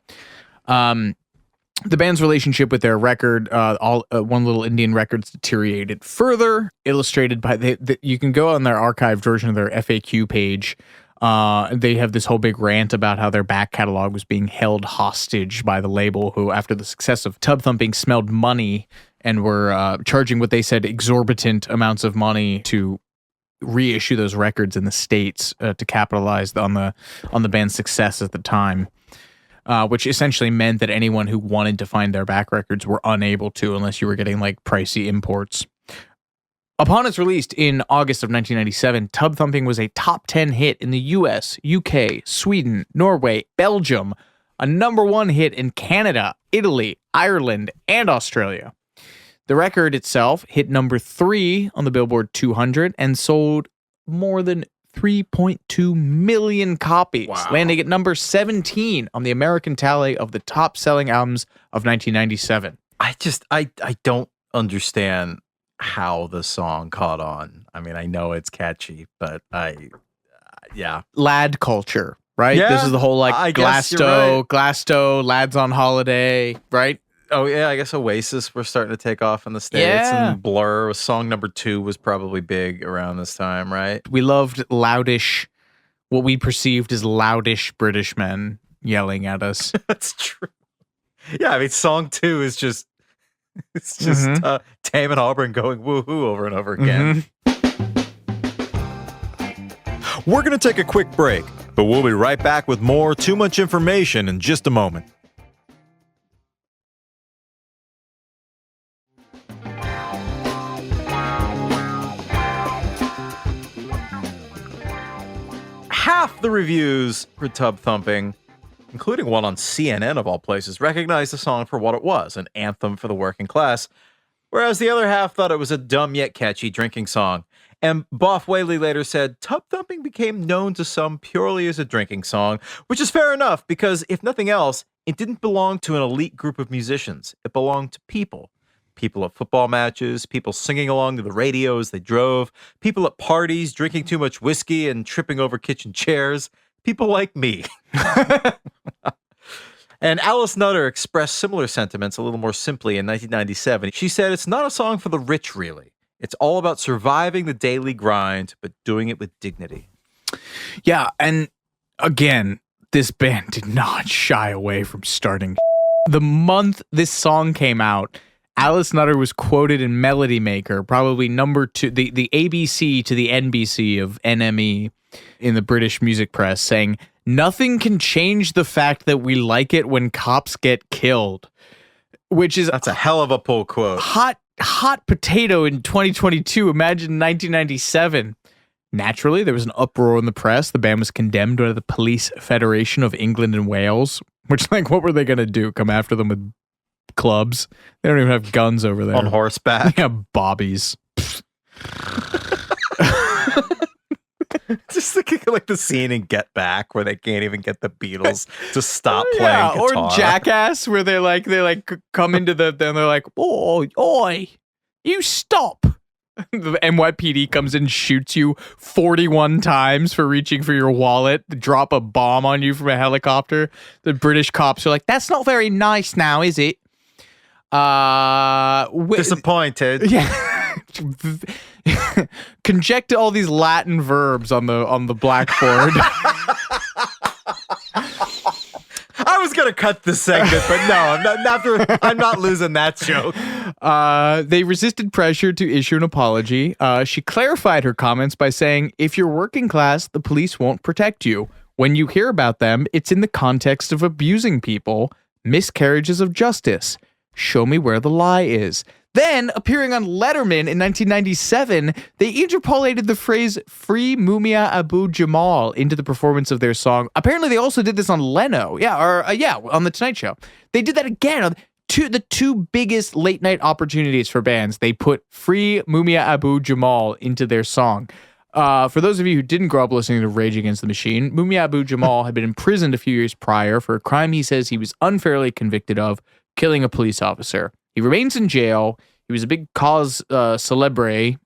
The band's relationship with their record, One Little Indian Records, deteriorated further, illustrated by you can go on their archived version of their FAQ page. They have this whole big rant about how their back catalog was being held hostage by the label, who, after the success of Tubthumping, smelled money and were charging what they said exorbitant amounts of money to reissue those records in the States to capitalize on the band's success at the time. Which essentially meant that anyone who wanted to find their back records were unable to unless you were getting like pricey imports. Upon its release in August of 1997, Tubthumping was a top 10 hit in the US, UK, Sweden, Norway, Belgium, a number 1 hit in Canada, Italy, Ireland, and Australia. The record itself hit number 3 on the Billboard 200 and sold more than 3.2 million copies, landing at number 17 on the American tally of the top-selling albums of 1997. I don't understand how the song caught on. I mean, I know it's catchy, but yeah. Lad culture, right? Yeah, this is the whole like Glasto, lads on holiday, right? Oh, yeah, I guess Oasis were starting to take off in the States, and Blur was song number 2 was probably big around this time, right? We loved loudish, what we perceived as loudish British men yelling at us. That's true. Yeah, I mean, song 2 is just, Tame and Auburn going woohoo over and over again. We're going to take a quick break, but we'll be right back with more Too Much Information in just a moment. Half the reviews for Tubthumping, including one on CNN of all places, recognized the song for what it was, an anthem for the working class, whereas the other half thought it was a dumb yet catchy drinking song. And Boff Whaley later said, Tubthumping became known to some purely as a drinking song, which is fair enough because, if nothing else, it didn't belong to an elite group of musicians. It belonged to people. People at football matches, people singing along to the radio as they drove, people at parties drinking too much whiskey and tripping over kitchen chairs, people like me. And Alice Nutter expressed similar sentiments a little more simply in 1997. She said, it's not a song for the rich, really. It's all about surviving the daily grind, but doing it with dignity. Yeah, and again, this band did not shy away from starting. The month this song came out, Alice Nutter was quoted in Melody Maker, probably number 2, the ABC to the NBC of NME in the British music press, saying, nothing can change the fact that we like it when cops get killed. Which is... That's a hell of a pull quote. Hot potato in 2022. Imagine 1997. Naturally, there was an uproar in the press. The band was condemned by the Police Federation of England and Wales. Which, like, what were they going to do? Come after them with clubs? They don't even have guns over there. On horseback. Yeah, bobbies. Just thinking like the scene in Get Back where they can't even get the Beatles to stop playing guitar. Or Jackass where they come into and they're like, oi, you stop. The NYPD comes in, shoots you 41 times for reaching for your wallet, drop a bomb on you from a helicopter. The British cops are like, that's not very nice now, is it? Disappointed. Yeah. Conject all these Latin verbs on the blackboard. I was gonna cut this segment, but no, I'm not losing that joke. They resisted pressure to issue an apology. She clarified her comments by saying, if you're working class, the police won't protect you. When you hear about them, it's in the context of abusing people, miscarriages of justice. Show me where the lie is. Then, appearing on Letterman in 1997, they interpolated the phrase "Free Mumia Abu-Jamal" into the performance of their song. Apparently, they also did this on Leno. On The Tonight Show. They did that again on the two biggest late-night opportunities for bands. They put "Free Mumia Abu-Jamal" into their song. For those of you who didn't grow up listening to Rage Against the Machine, Mumia Abu-Jamal had been imprisoned a few years prior for a crime he says he was unfairly convicted of, killing a police officer. He remains in jail. He was a big cause celebre,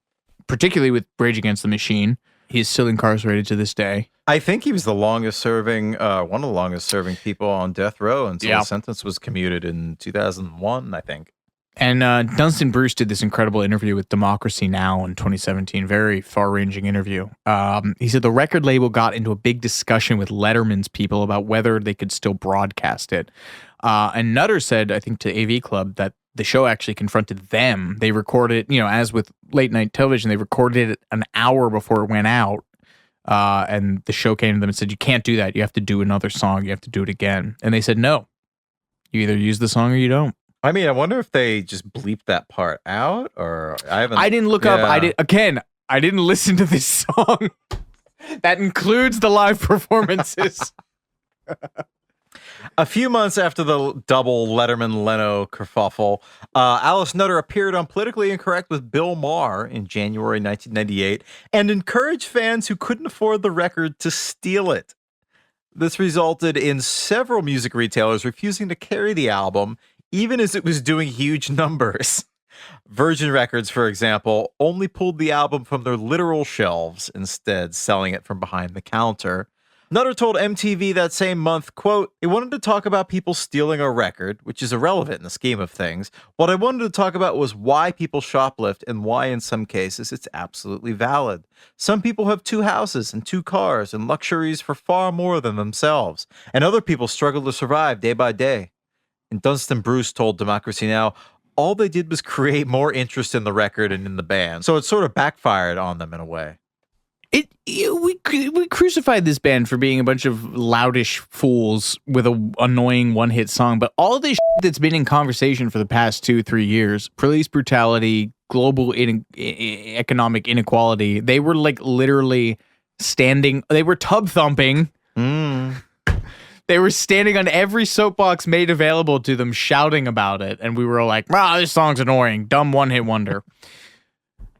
particularly with Rage Against the Machine. He's still incarcerated to this day. I think he was the longest serving, one of the longest serving people on death row until his sentence was commuted in 2001, I think. And Dunstan Bruce did this incredible interview with Democracy Now! In 2017. Very far-ranging interview. He said the record label got into a big discussion with Letterman's people about whether they could still broadcast it. And Nutter said, I think, to AV Club that the show actually confronted them. They recorded, as with late night television, they recorded it an hour before it went out. And the show came to them and said, you can't do that. You have to do another song. You have to do it again. And they said, no, you either use the song or you don't. I mean, I wonder if they just bleeped that part out, or I didn't look up. I didn't listen to this song. That includes the live performances. A few months after the double Letterman-Leno kerfuffle, Alice Nutter appeared on Politically Incorrect with Bill Maher in January 1998 and encouraged fans who couldn't afford the record to steal it. This resulted in several music retailers refusing to carry the album, even as it was doing huge numbers. Virgin Records, for example, only pulled the album from their literal shelves, instead selling it from behind the counter. Nutter told MTV that same month, quote, he wanted to talk about people stealing a record, which is irrelevant in the scheme of things. What I wanted to talk about was why people shoplift and why in some cases it's absolutely valid. Some people have 2 houses and 2 cars and luxuries for far more than themselves, and other people struggle to survive day by day. And Dunstan Bruce told Democracy Now! All they did was create more interest in the record and in the band. So it sort of backfired on them in a way. We crucified this band for being a bunch of loudish fools with an annoying one-hit song, but all of this shit that's been in conversation for the past 2-3 years, police brutality, global economic inequality, they were like literally they were tub thumping. They were standing on every soapbox made available to them, shouting about it. And we were like, this song's annoying. Dumb one-hit wonder.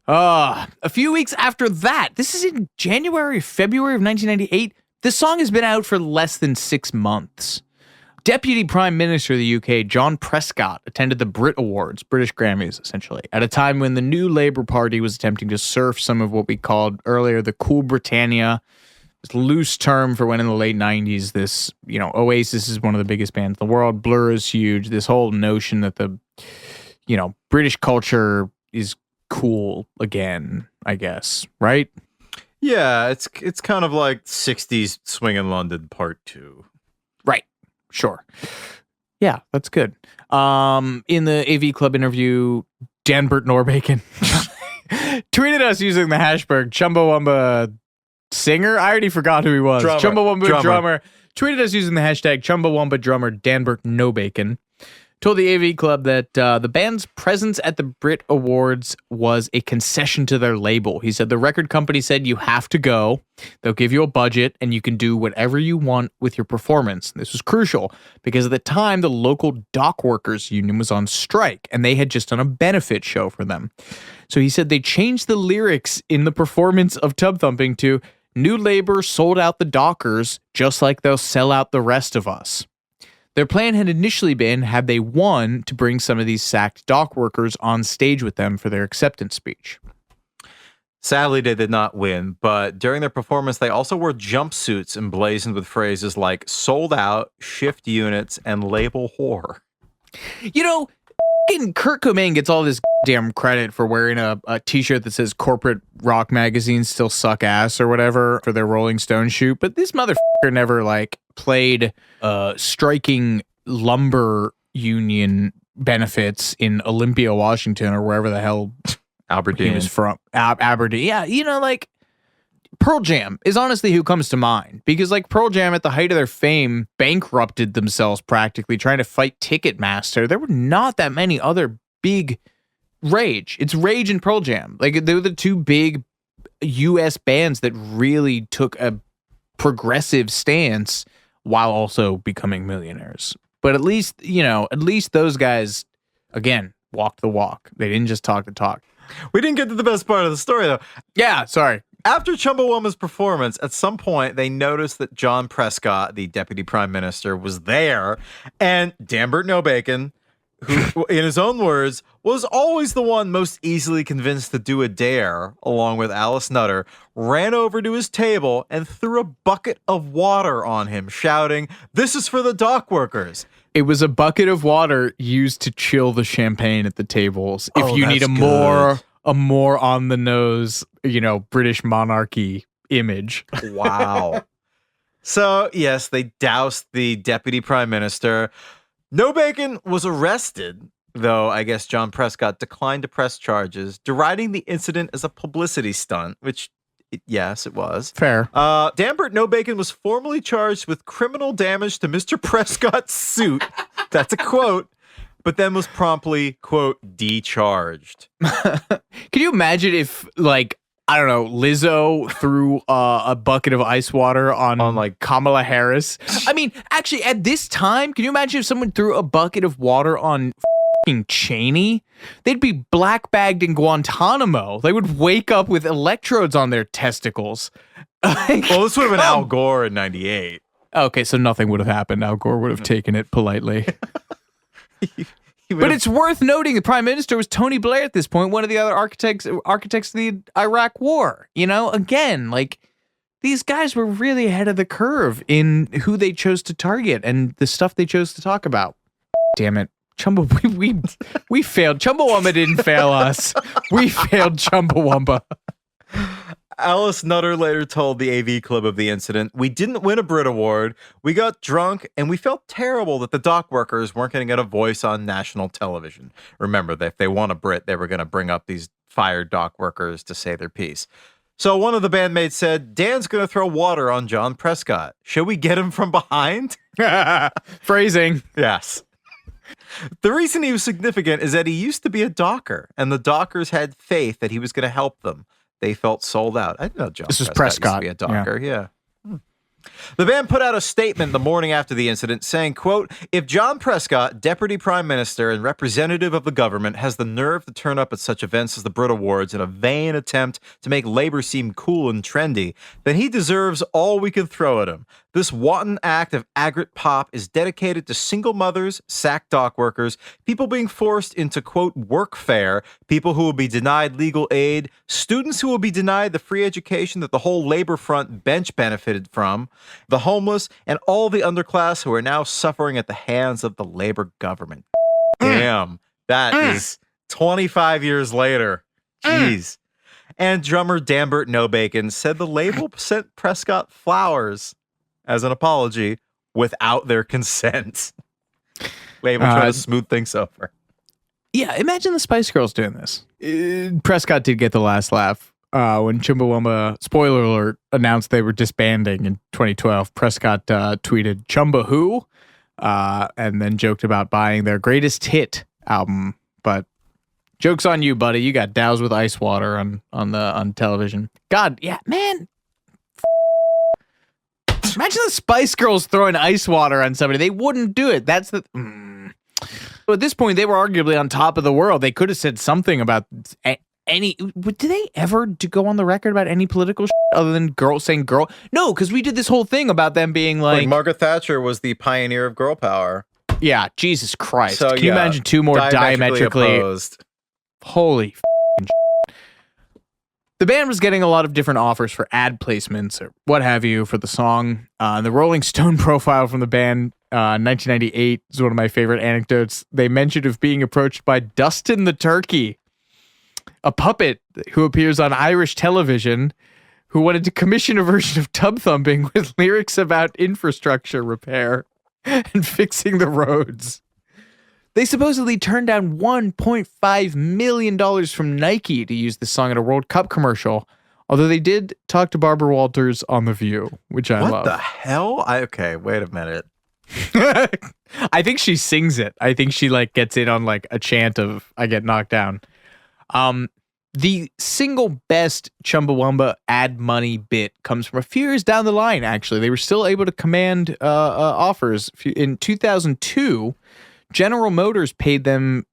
A few weeks after that, this is in February of 1998, this song has been out for less than 6 months. Deputy Prime Minister of the UK, John Prescott, attended the Brit Awards, British Grammys, essentially, at a time when the new Labour Party was attempting to surf some of what we called earlier the Cool Britannia, this loose term for when in the late 90s, this, Oasis is one of the biggest bands in the world, Blur is huge, this whole notion that the, British culture is cool again, I guess, right? Yeah, it's kind of like 60s Swing in London Part 2. Right, sure. Yeah, that's good. In the AV Club interview, Danbert Norbacon tweeted us using the hashtag Chumbawamba singer. I already forgot who he was. Chumbawamba drummer. Tweeted us using the hashtag Chumbawamba drummer Danbert Norbacon. Told the AV Club that the band's presence at the Brit Awards was a concession to their label. He said the record company said you have to go. They'll give you a budget and you can do whatever you want with your performance. This was crucial because at the time the local dock workers union was on strike and they had just done a benefit show for them. So he said they changed the lyrics in the performance of Tubthumping to New Labor sold out the dockers just like they'll sell out the rest of us. Their plan had initially been, had they won, to bring some of these sacked dock workers on stage with them for their acceptance speech. Sadly, they did not win, but during their performance, they also wore jumpsuits emblazoned with phrases like sold out, shift units, and label whore. Kurt Cobain gets all this damn credit for wearing a t-shirt that says corporate rock magazines still suck ass or whatever for their Rolling Stone shoot, but this motherfucker never played striking lumber union benefits in Olympia, Washington, or wherever the hell Aberdeen he was from. Aberdeen. Yeah, Pearl Jam is honestly who comes to mind because Pearl Jam at the height of their fame bankrupted themselves practically trying to fight Ticketmaster. There were not that many other big Rage. It's Rage and Pearl Jam. They were the 2 big US bands that really took a progressive stance while also becoming millionaires. But at least those guys, again, walked the walk. They didn't just talk the talk. We didn't get to the best part of the story, though. Yeah, sorry. After Chumbawamba's performance, at some point, they noticed that John Prescott, the deputy prime minister, was there, and Danbert Norbacon who, in his own words, was always the one most easily convinced to do a dare, along with Alice Nutter, ran over to his table and threw a bucket of water on him, shouting, "This is for the dock workers." It was a bucket of water used to chill the champagne at the tables. If you need a good. more on the nose, British monarchy image. Wow. So, yes, they doused the deputy prime minister. No Bacon was arrested, though I guess John Prescott declined to press charges, deriding the incident as a publicity stunt, which, yes, it was. Fair. Dambert No Bacon was formally charged with criminal damage to Mr. Prescott's suit. That's a quote. But then was promptly, quote, decharged. Can you imagine if, I don't know, Lizzo threw a bucket of ice water on Kamala Harris? I mean, actually, at this time, can you imagine if someone threw a bucket of water on f***ing Cheney? They'd be black-bagged in Guantanamo. They would wake up with electrodes on their testicles. Well, this would have been Al Gore in 98. Okay, so nothing would have happened. Al Gore would have taken it politely. But it's worth noting the prime minister was Tony Blair at this point, one of the other architects of the Iraq War. Again, these guys were really ahead of the curve in who they chose to target and the stuff they chose to talk about. Damn it. We failed. Chumbawamba didn't fail us. We failed Chumbawamba. Alice Nutter later told the AV Club of the incident, "We didn't win a Brit Award. We got drunk, and we felt terrible that the dock workers weren't going to get a voice on national television." Remember that if they won a Brit, they were going to bring up these fired dock workers to say their piece. So one of the bandmates said, "Dan's going to throw water on John Prescott. Should we get him from behind?" Phrasing. Yes. The reason he was significant is that he used to be a docker, and the dockers had faith that he was going to help them. They felt sold out. I didn't know John Prescott used to be a docker. Yeah. The band put out a statement the morning after the incident saying, quote, "If John Prescott, Deputy Prime Minister and representative of the government, has the nerve to turn up at such events as the Brit Awards in a vain attempt to make labor seem cool and trendy, then he deserves all we can throw at him. This wanton act of agate pop is dedicated to single mothers, sack dock workers, people being forced into, quote, workfare, people who will be denied legal aid, students who will be denied the free education that the whole labor front bench benefited from, the homeless, and all the underclass who are now suffering at the hands of the labor government." Damn, that is 25 years later. Jeez. And drummer Dambert No Bacon said the label sent Prescott flowers as an apology without their consent. Label trying to smooth things over. Yeah, imagine the Spice Girls doing this. Prescott did get the last laugh. When Chumbawamba, spoiler alert, announced they were disbanding in 2012, Prescott tweeted, "Chumba who?" And then joked about buying their greatest hit album. But joke's on you, buddy. You got doused with ice water on television. God, yeah, man. Imagine the Spice Girls throwing ice water on somebody. They wouldn't do it. That's the... At this point, they were arguably on top of the world. They could have said something about any... Did they ever go on the record about any political shit other than saying girl? No, because we did this whole thing about them being like... Margaret Thatcher was the pioneer of girl power. Yeah, Jesus Christ. So, Can you imagine two more diametrically opposed? Holy shit. The band was getting a lot of different offers for ad placements or what have you for the song. The Rolling Stone profile from the band, 1998, is one of my favorite anecdotes. They mentioned of being approached by Dustin the Turkey, a puppet who appears on Irish television, who wanted to commission a version of Tubthumping with lyrics about infrastructure repair and fixing the roads. They supposedly turned down $1.5 million from Nike to use the song in a World Cup commercial, although they did talk to Barbara Walters on The View, which I love. What the hell? Okay, wait a minute. I think she sings it. I think she gets in on a chant of "I get knocked down." The single best Chumbawamba ad money bit comes from a few years down the line, actually. They were still able to command offers. In 2002, General Motors paid them,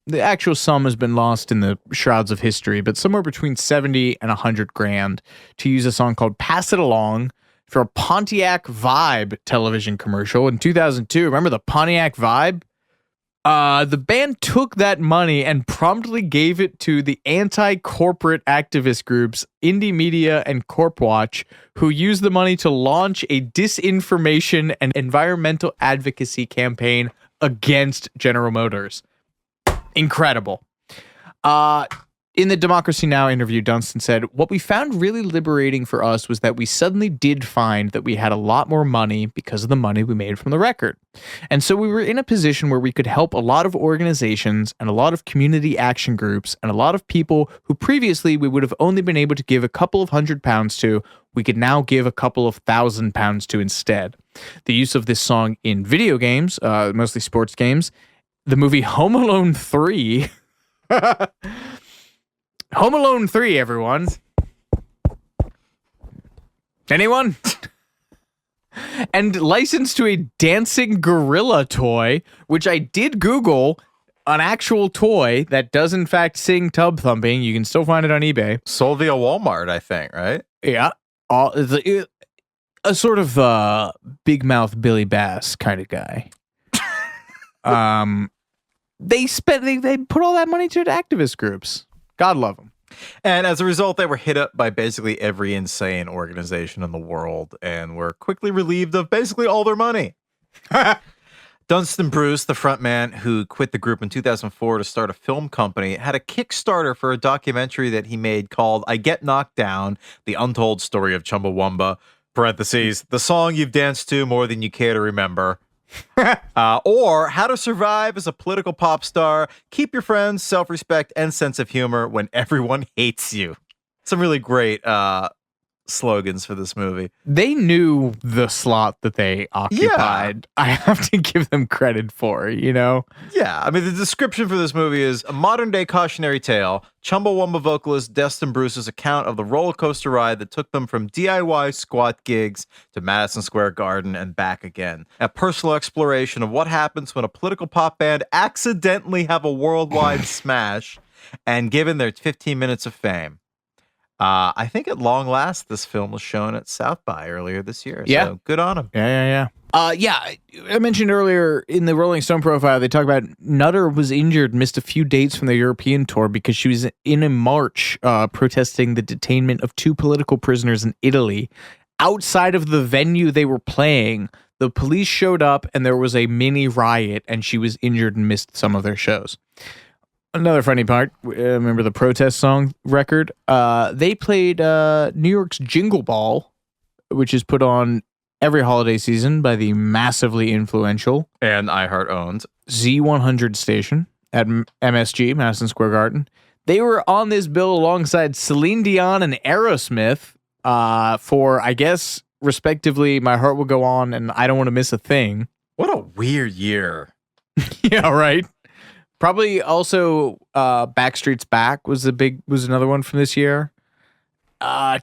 the actual sum has been lost in the shrouds of history, but somewhere between 70 and 100 grand to use a song called Pass It Along for a Pontiac Vibe television commercial in 2002. Remember the Pontiac Vibe? The band took that money and promptly gave it to the anti-corporate activist groups Indie Media and Corpwatch, who used the money to launch a disinformation and environmental advocacy campaign against General Motors. Incredible. In the Democracy Now! Interview, Dunstan said, "What we found really liberating for us was that we suddenly did find that we had a lot more money because of the money we made from the record. And so we were in a position where we could help a lot of organizations and a lot of community action groups and a lot of people who previously we would have only been able to give a couple of £100 to, we could now give a couple of £1,000 to instead. The use of this song in video games, mostly sports games, the movie Home Alone 3... Home Alone 3, everyone. Anyone? And licensed to a dancing gorilla toy, which I did Google, an actual toy that does in fact sing Tubthumping. You can still find it on eBay. Sold via Walmart, I think, right? Yeah. A sort of big mouth Billy Bass kind of guy. They put all that money to activist groups. God love them. And as a result, they were hit up by basically every insane organization in the world and were quickly relieved of basically all their money. Dunstan Bruce, the frontman who quit the group in 2004 to start a film company, had a Kickstarter for a documentary that he made called I Get Knocked Down, The Untold Story of Chumbawamba, parentheses, the song you've danced to more than you care to remember. Or How to Survive as a Political Pop Star, Keep Your Friends, Self-Respect, and Sense of Humor When Everyone Hates You. Some really great slogans for this movie. They knew the slot that they occupied. Yeah. I have to give them credit for, you know? Yeah, I mean, the description for this movie is a modern-day cautionary tale, Chumbawamba vocalist Dunstan Bruce's account of the roller coaster ride that took them from DIY squat gigs to Madison Square Garden and back again. A personal exploration of what happens when a political pop band accidentally have a worldwide smash and given their 15 minutes of fame. I think at long last, this film was shown at South by earlier this year. Yeah. So good on him. Yeah. I mentioned earlier in the Rolling Stone profile, they talk about Nutter was injured, missed a few dates from the European tour because she was in a march protesting the detainment of 2 political prisoners in Italy. Outside of the venue they were playing, the police showed up and there was a mini riot and she was injured and missed some of their shows. Another funny part, remember the protest song record? They played New York's Jingle Ball, which is put on every holiday season by the massively influential and iHeart owned Z100 station at MSG, Madison Square Garden. They were on this bill alongside Celine Dion and Aerosmith for, I guess, respectively, My Heart Will Go On and I Don't Want to Miss a Thing. What a weird year. Yeah, right. Probably also Backstreet's Back was another one from this year.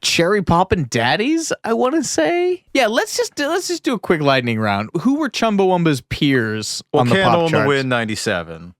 Cherry Poppin' Daddies, I want to say. Yeah, let's just do a quick lightning round. Who were Chumbawamba's peers on the pop Candle charts? in the Wind 97.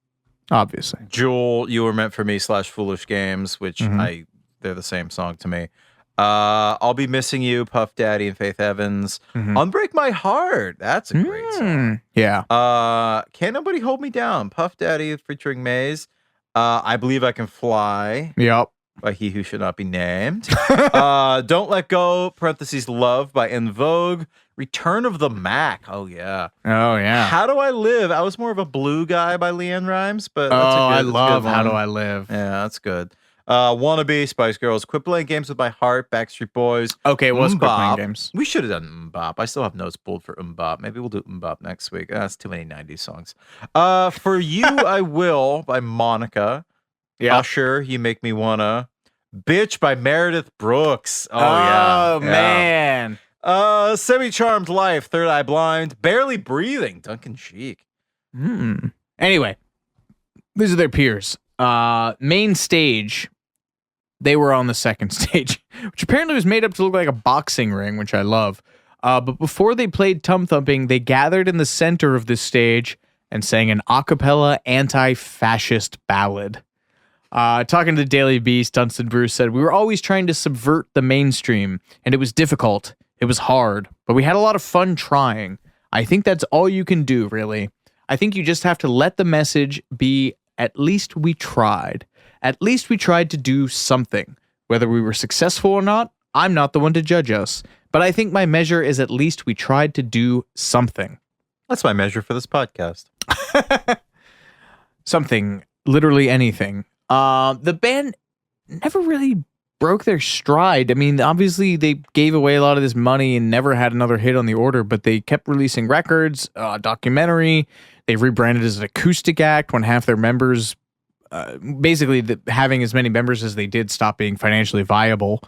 Obviously. Jewel, You Were Meant for Me / Foolish Games, which they're the same song to me. I'll Be Missing You, Puff Daddy and Faith Evans. Unbreak My Heart. That's a great song. Yeah. Can't Nobody Hold Me Down, Puff Daddy featuring Maze. I Believe I Can Fly. Yep. By He Who Should Not Be Named. Don't Let Go, parentheses, Love by En Vogue. Return of the Mac. Oh, yeah. How Do I Live? I was more of a blue guy by Leanne Rimes, but that's I love How Do I Live. Yeah, that's good. Wannabe, Spice Girls, Quit Playing Games with My Heart, Backstreet Boys. Okay, it was Quit Playing Games. We should have done Mbop. I still have notes pulled for Mbop. Maybe we'll do Mbop next week. That's too many 90s songs. For You, I Will by Monica. Yeah. Usher, You Make Me Wanna. Bitch by Meredith Brooks. Oh, man. Semi-Charmed Life, Third Eye Blind. Barely Breathing, Duncan Sheik. Anyway, these are their peers. Main stage, they were on the second stage, which apparently was made up to look like a boxing ring, which I love. But before they played Tubthumping, they gathered in the center of this stage and sang an a cappella anti-fascist ballad. Talking to the Daily Beast, Dunstan Bruce said, "We were always trying to subvert the mainstream, and it was difficult. It was hard, but we had a lot of fun trying. I think that's all you can do, really. I think you just have to let the message be, at least we tried. At least we tried to do something. Whether we were successful or not, I'm not the one to judge us. But I think my measure is at least we tried to do something. That's my measure for this podcast. Something, literally anything. The band never really broke their stride. I mean, obviously they gave away a lot of this money and never had another hit on the order, but they kept releasing records, documentary. They rebranded as an acoustic act when half their members, having as many members as they did, stopped being financially viable.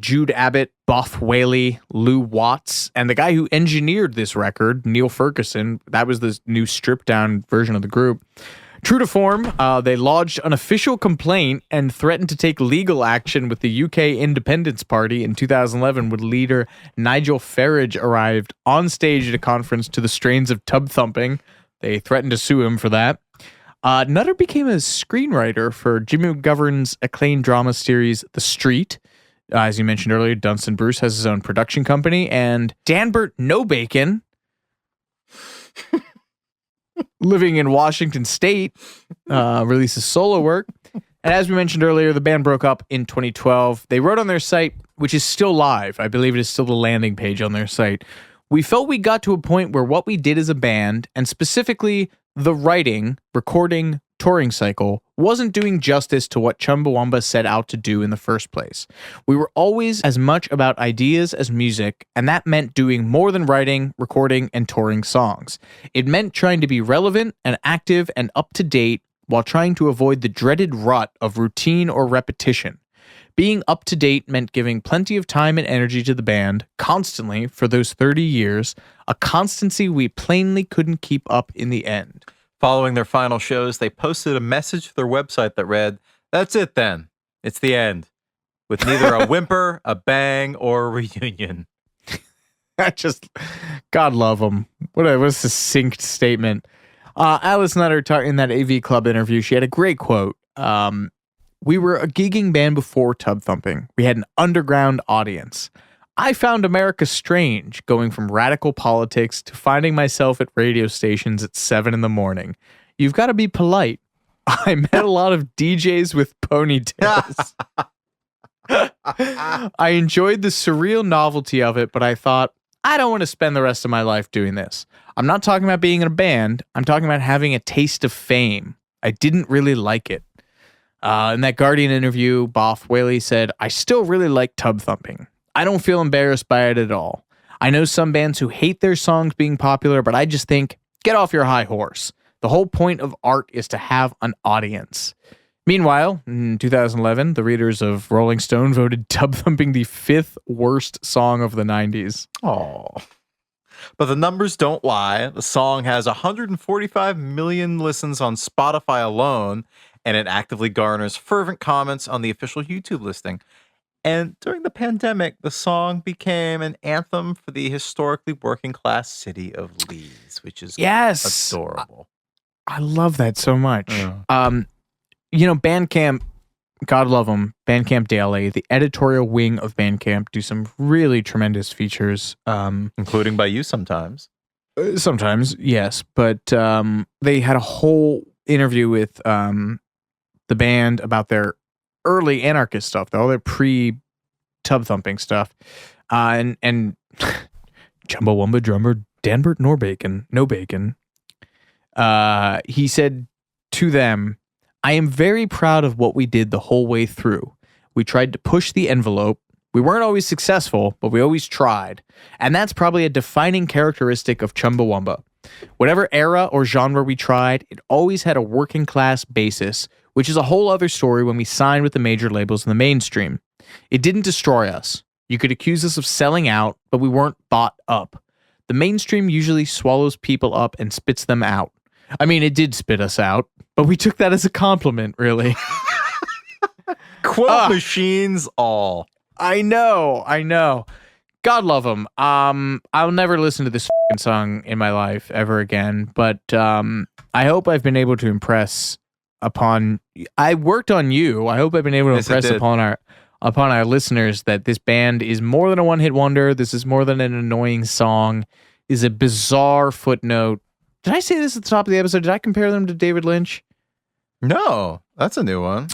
Jude Abbott, Buff Whaley, Lou Watts, and the guy who engineered this record, Neil Ferguson, that was the new stripped down version of the group. True to form, they lodged an official complaint and threatened to take legal action with the UK Independence Party in 2011 when leader Nigel Farage arrived on stage at a conference to the strains of Tubthumping. They threatened to sue him for that. Nutter became a screenwriter for Jimmy McGovern's acclaimed drama series The Street. As you mentioned earlier, Dunstan Bruce has his own production company, and Danbert No Bacon, living in Washington State, releases solo work. And as we mentioned earlier, the band broke up in 2012. They wrote on their site, which is still live. I believe it is still the landing page on their site. We felt we got to a point where what we did as a band, and specifically the writing, recording, touring cycle, wasn't doing justice to what Chumbawamba set out to do in the first place. We were always as much about ideas as music, and that meant doing more than writing, recording, and touring songs. It meant trying to be relevant and active and up to date while trying to avoid the dreaded rut of routine or repetition. Being up to date meant giving plenty of time and energy to the band, constantly, for those 30 years, a constancy we plainly couldn't keep up in the end. Following their final shows, they posted a message to their website that read, "That's it then. It's the end. With neither a whimper, a bang, or a reunion." God love them. What a succinct statement. Alice Nutter, in that AV Club interview, she had a great quote. We were a gigging band before Tubthumping. We had an underground audience. I found America strange, going from radical politics to finding myself at radio stations at 7 a.m. You've got to be polite. I met a lot of DJs with ponytails. I enjoyed the surreal novelty of it, but I thought, I don't want to spend the rest of my life doing this. I'm not talking about being in a band. I'm talking about having a taste of fame. I didn't really like it. In that Guardian interview, Boff Whaley said, I still really like Tubthumping. I don't feel embarrassed by it at all. I know some bands who hate their songs being popular, but I just think, get off your high horse. The whole point of art is to have an audience. Meanwhile, in 2011, the readers of Rolling Stone voted Tubthumping the 5th worst song of the 90s. Oh. But the numbers don't lie. The song has 145 million listens on Spotify alone, and it actively garners fervent comments on the official YouTube listing. And during the pandemic, the song became an anthem for the historically working class city of Leeds, which is adorable. I love that so much. Yeah. Bandcamp, God love them, Bandcamp Daily, the editorial wing of Bandcamp, do some really tremendous features. Including by you sometimes. Sometimes, yes. But they had a whole interview with the band about their early anarchist stuff, all their pre-Tubthumping stuff. And Chumbawamba drummer Danbert No Bacon. He said to them, I am very proud of what we did the whole way through. We tried to push the envelope. We weren't always successful, but we always tried. And that's probably a defining characteristic of Chumbawamba. Whatever era or genre we tried, it always had a working class basis, which is a whole other story when we signed with the major labels in the mainstream. It didn't destroy us. You could accuse us of selling out, but we weren't bought up. The mainstream usually swallows people up and spits them out. I mean, it did spit us out, but we took that as a compliment, really. Quote machines all. I know. God love them. I'll never listen to this song in my life ever again, but I hope I've been able to impress upon. I worked on you. I hope I've been able to impress upon our listeners that this band is more than a one-hit wonder. This is more than an annoying song. Is a bizarre footnote Did I say this at the top of the episode? Did I compare them to David Lynch? No, that's a new one.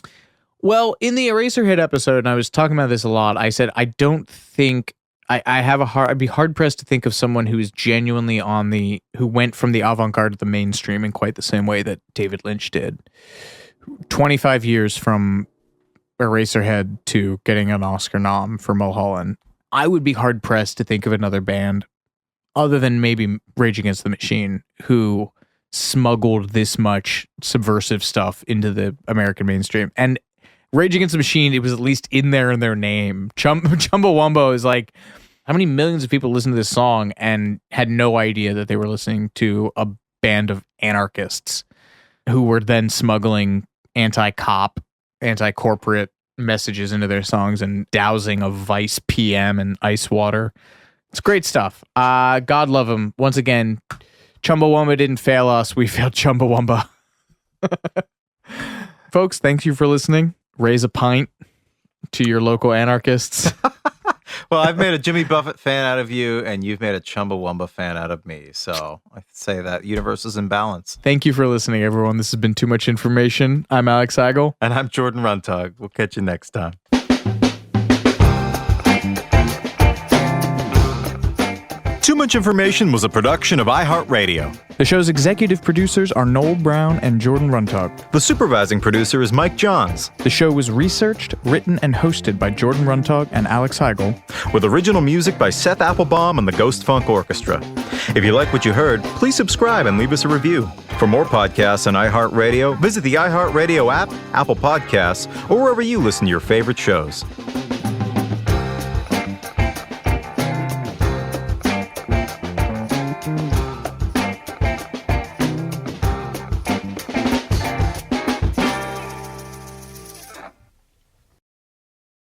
Well, in the Eraserhead episode, and I was talking about this a lot, I said I don't think I'd be hard pressed to think of someone who is genuinely who went from the avant-garde to the mainstream in quite the same way that David Lynch did. 25 years from Eraserhead to getting an Oscar nom for Mulholland. I would be hard pressed to think of another band other than maybe Rage Against the Machine who smuggled this much subversive stuff into the American mainstream. And Rage Against the Machine, it was at least in their name. Chumbawamba is like, how many millions of people listened to this song and had no idea that they were listening to a band of anarchists who were then smuggling anti-cop, anti-corporate messages into their songs and dousing a Vice PM in ice water. It's great stuff. God love him. Once again, Chumbawamba didn't fail us. We failed Chumbawamba. Folks, thank you for listening. Raise a pint to your local anarchists. Well, I've made a Jimmy Buffett fan out of you, and you've made a Chumbawamba fan out of me. So I say that universe is in balance. Thank you for listening, everyone. This has been Too Much Information. I'm Alex Heigl. And I'm Jordan Runtagh. We'll catch you next time. Too Much Information was a production of iHeartRadio. The show's executive producers are Noel Brown and Jordan Runtagh. The supervising producer is Mike Johns. The show was researched, written, and hosted by Jordan Runtagh and Alex Heigl. With original music by Seth Applebaum and the Ghost Funk Orchestra. If you like what you heard, please subscribe and leave us a review. For more podcasts on iHeartRadio, visit the iHeartRadio app, Apple Podcasts, or wherever you listen to your favorite shows.